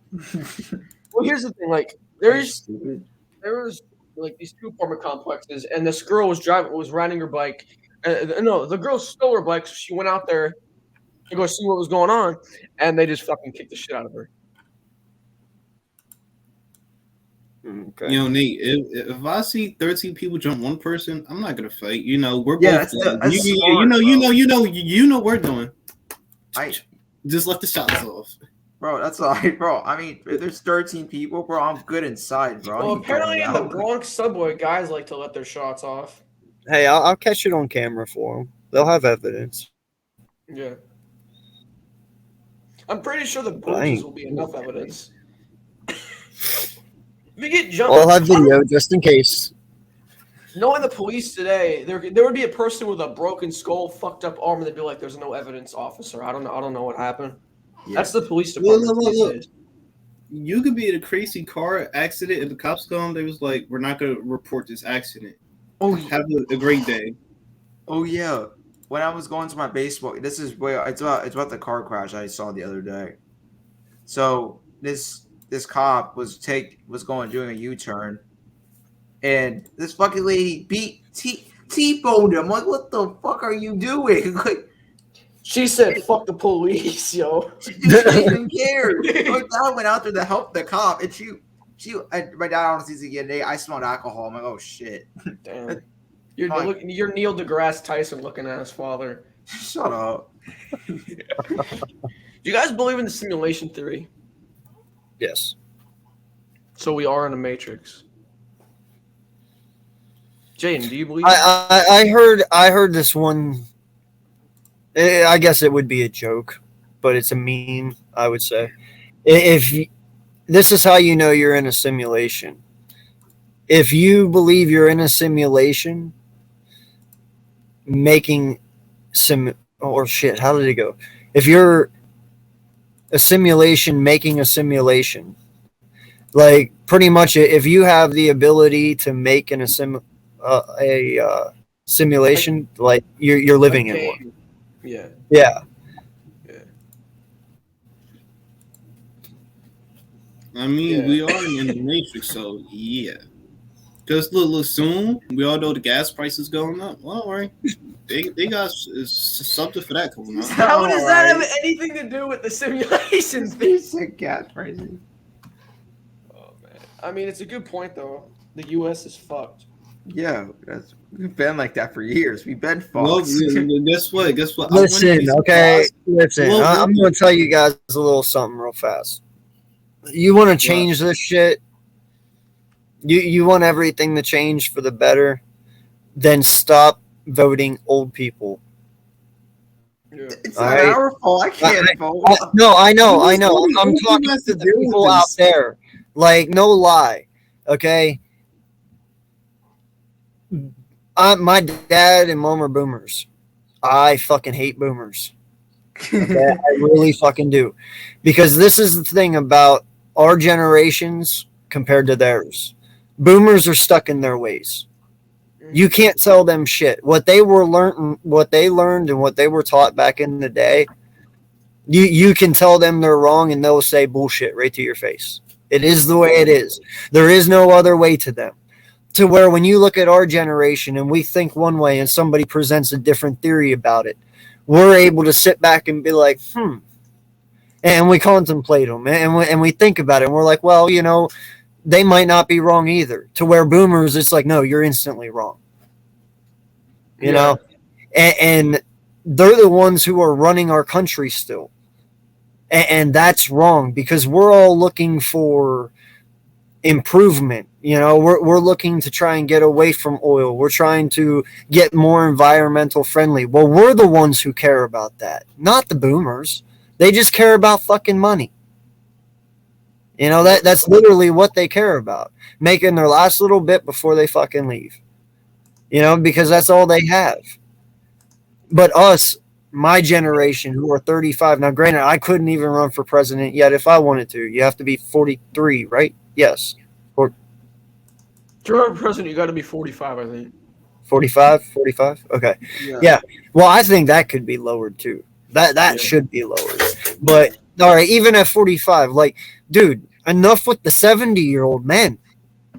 Well, here's the thing. Like, there was like these 2 apartment complexes, and this girl was riding her bike. No, the girl stole her bike, so she went out there to go see what was going on, and they just fucking kicked the shit out of her. Okay. You know, Nate, if I see 13 people jump one person, I'm not gonna fight. You know, we're both. You know, we're doing. I just let the shots off, bro. That's all right, bro. I mean, if there's 13 people, bro, I'm good inside, bro. Well, apparently in the Bronx subway, guys like to let their shots off. Hey, I'll catch it on camera for them. They'll have evidence. Yeah, I'm pretty sure the bulges will be enough evidence. If you get jumped, I'll have video just in case. Knowing the police today, there would be a person with a broken skull, fucked up arm, and they'd be like, "There's no evidence, officer. I don't know what happened." Yeah. That's the police department. Look. You could be in a crazy car accident, and the cops come. They was like, "We're not gonna report this accident." Oh, have a great day. Oh yeah. When I was going to my baseball, this is where it's about the car crash I saw the other day. So this cop was doing a U-turn, and this fucking lady T-boned him. Like, what the fuck are you doing? Like, She said, "Fuck the police, yo." she didn't even care. My dad went out there to help the cop, and my dad honestly said, "Yeah, I smelled alcohol." I'm like, "Oh shit." Damn. You're Neil deGrasse Tyson looking at his father. Shut up. Do you guys believe in the simulation theory? Yes. So we are in a matrix. Jayden, do you believe? I heard this one. I guess it would be a joke, but it's a meme. I would say, this is how you know you're in a simulation. If you believe you're in a simulation, making how did it go? If you're a simulation making a simulation, like pretty much, if you have the ability to make a simulation, like you're living in one. Yeah. Yeah. I mean, we are in the matrix, so yeah. Just look soon. We all know the gas price is going up. Well, don't worry. They got something for that coming up. How does that have anything to do with the simulation thing? Gas prices. Oh man. I mean, it's a good point though. The U.S. is fucked. Yeah, we've been like that for years. We've been fucked. Well, guess what? Listen. I'm going to tell you guys a little something real fast. You want to change this shit? You want everything to change for the better? Then stop voting old people. Yeah. It's not our fault. I can't vote. No, I know. I'm talking to the people out there. Like, no lie. Okay? My dad and mom are boomers. I fucking hate boomers. Okay? I really fucking do. Because this is the thing about our generations compared to theirs. Boomers are stuck in their ways. You can't tell them shit. What they learned and what they were taught back in the day, you can tell them they're wrong and they'll say bullshit right to your face. It is the way it is. There is no other way to them. To where when you look at our generation and we think one way and somebody presents a different theory about it, we're able to sit back and be like, and we contemplate them and we think about it and we're like, well, you know, they might not be wrong either. To where boomers, it's like, no, you're instantly wrong. You know, and they're the ones who are running our country still. And that's wrong because we're all looking for improvement. You know, we're looking to try and get away from oil. We're trying to get more environmental friendly. Well, we're the ones who care about that, not the boomers. They just care about fucking money. You know, that's literally what they care about. Making their last little bit before they fucking leave. You know, because that's all they have. But us, my generation, who are 35. Now, granted, I couldn't even run for president yet if I wanted to. You have to be 43, right? Yes. To run for president, you got to be 45, I think. 45? Okay. Yeah. Well, I think that could be lowered too. That should be lowered. But, all right, even at 45, like, dude, enough with the 70-year-old men.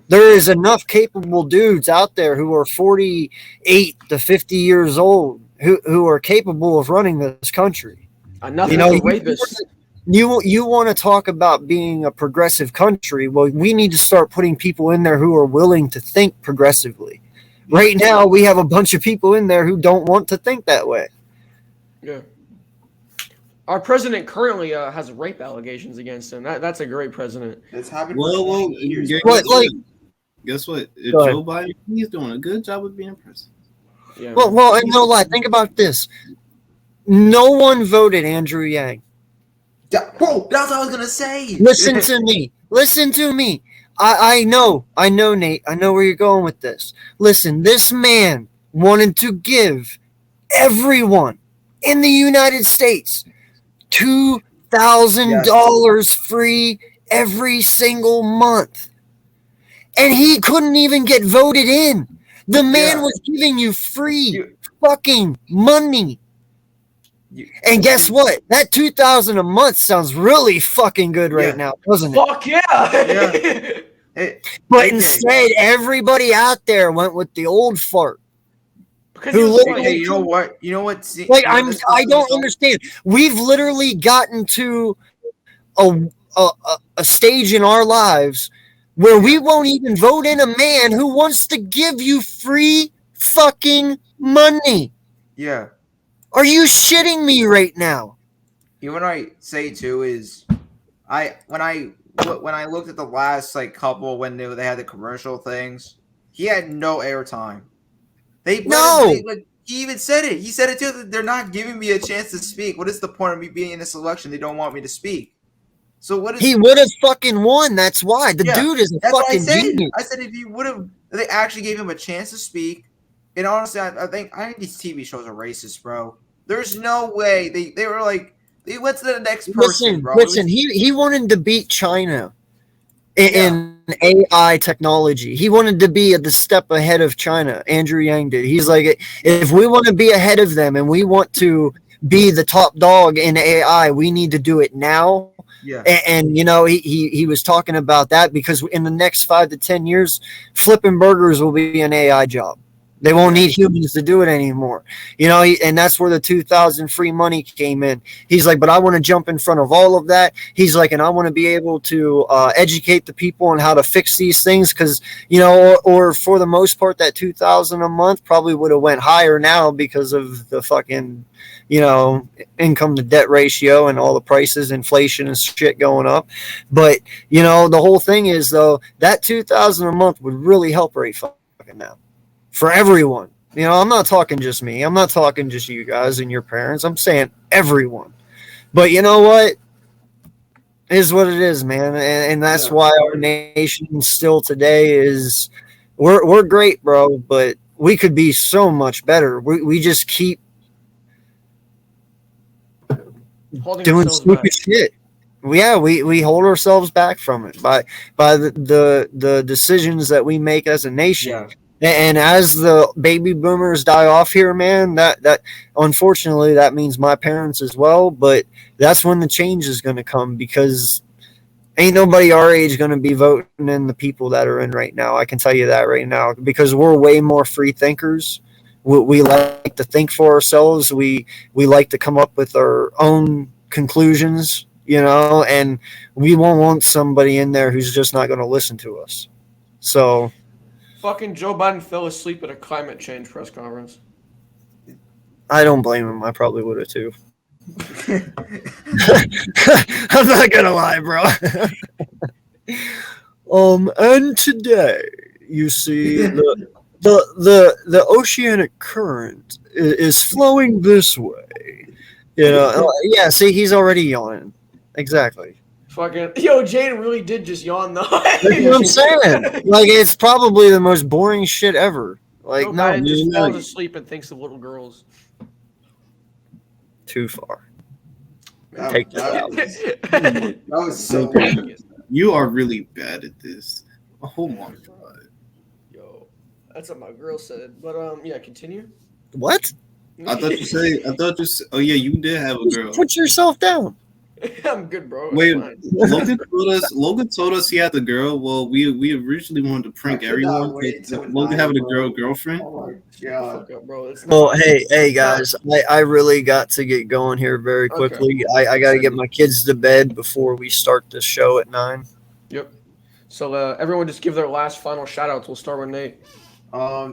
There is enough capable dudes out there who are 48 to 50 years old who are capable of running this country. Enough of the rapists. You want to talk about being a progressive country? Well, we need to start putting people in there who are willing to think progressively. Right now, we have a bunch of people in there who don't want to think that way. Yeah. Our president currently has rape allegations against him. That's a great president. It's happened. Well, guess what? Joe Biden, he's doing a good job of being president. Yeah. Well, and no lie. Think about this. No one voted Andrew Yang. Bro, that's what I was gonna say. Listen to me. I know, Nate. I know where you're going with this. Listen, this man wanted to give everyone in the United States $2,000 free every single month. And he couldn't even get voted in. The man was giving you free fucking money. And guess what? That $2,000 a month sounds really fucking good right now, doesn't it? Fuck yeah! But instead, everybody out there went with the old fart. Because Who he was literally- like, Hey, you know what? You know what? Like I don't understand. We've literally gotten to a stage in our lives where we won't even vote in a man who wants to give you free fucking money. Yeah. Are you shitting me right now? You know what I say too is, when I looked at the last like couple when they had the commercial things, he had no airtime. He even said it. He said it too. They're not giving me a chance to speak. What is the point of me being in this election? They don't want me to speak. So what is He would have fucking won. That's why. The dude is a that's what I fucking said. genius. I said if he would have, they actually gave him a chance to speak. And honestly, I think these TV shows are racist, bro. There's no way they were like they went to the next person, bro. Listen. He wanted to beat China in AI technology. He wanted to be at the step ahead of China. Andrew Yang did. He's like, if we want to be ahead of them and we want to be the top dog in AI, we need to do it now. Yeah. And you know, he was talking about that because in the next 5 to 10 years, flipping burgers will be an AI job. They won't need humans to do it anymore. You know, and that's where the 2000 free money came in. He's like, but I want to jump in front of all of that. He's like, and I want to be able to educate the people on how to fix these things because, you know, or for the most part, that 2000 a month probably would have went higher now because of the fucking, you know, income to debt ratio and all the prices, inflation and shit going up. But, you know, the whole thing is, though, that 2000 a month would really help right fucking now. For everyone. You know, I'm not talking just me. I'm not talking just you guys and your parents. I'm saying everyone. But you know what? It is what it is, man. And that's why our nation still today is we're great, bro, but we could be so much better. We just keep doing stupid shit. We hold ourselves back from it by the decisions that we make as a nation. Yeah. And as the baby boomers die off here, man, that unfortunately that means my parents as well. But that's when the change is going to come because ain't nobody our age going to be voting in the people that are in right now. I can tell you that right now because we're way more free thinkers. We like to think for ourselves. We like to come up with our own conclusions, you know, and we won't want somebody in there who's just not going to listen to us. So. Fucking Joe Biden fell asleep at a climate change press conference. I don't blame him. I probably would have too. I'm not gonna lie, bro. And today you see the oceanic current is flowing this way. You know, yeah. See, he's already yawning. Exactly. Fucking Jayden really did just yawn though. That's what I'm saying. Like it's probably the most boring shit ever. Like Joe no, Biden just falls asleep and thinks of little girls. Too far. That was so bad. You are really bad at this. Oh my god. Yo, that's what my girl said. But yeah, continue. What? I thought you said. Oh yeah, you did have a girl. Put yourself down. I'm good, bro. Wait, Logan told us he had the girl. Well, we originally wanted to prank everyone. Logan having a girlfriend. Oh my god, bro. Well, hey guys, I really got to get going here very quickly. Okay. I got to get my kids to bed before we start the show at 9. Yep. So everyone just give their last final shout outs. We'll start with Nate.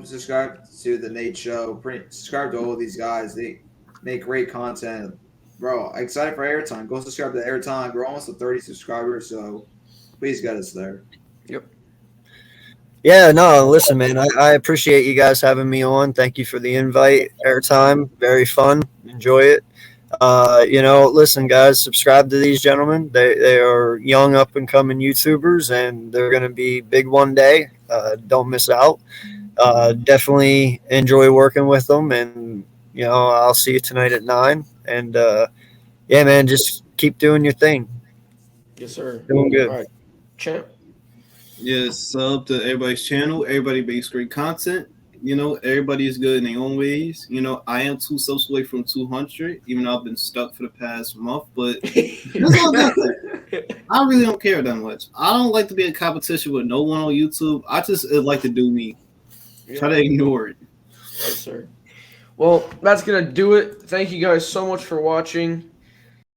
Subscribe to the Nate Show. Subscribe to all of these guys. They make great content. Bro, excited for Airtime. Go subscribe to Airtime. We're almost at 30 subscribers, so please get us there. Yep. Yeah, no, listen, man. I appreciate you guys having me on. Thank you for the invite. Airtime, very fun. Enjoy it. You know, listen, guys, subscribe to these gentlemen. They are young, up and coming YouTubers, and they're going to be big one day. Don't miss out. Definitely enjoy working with them, and you know, I'll see you tonight at 9. And yeah, man, just keep doing your thing. Yes, sir. Doing good. All right. Champ. Yes, sub to everybody's channel. Everybody makes great content. You know, everybody is good in their own ways. You know, I am 2 subs away from 200, even though I've been stuck for the past month. But I really don't care that much. I don't like to be in competition with no one on YouTube. I just like to do me. Yeah. Try to ignore it. Yes, sir. Well, that's gonna do it. Thank you guys so much for watching.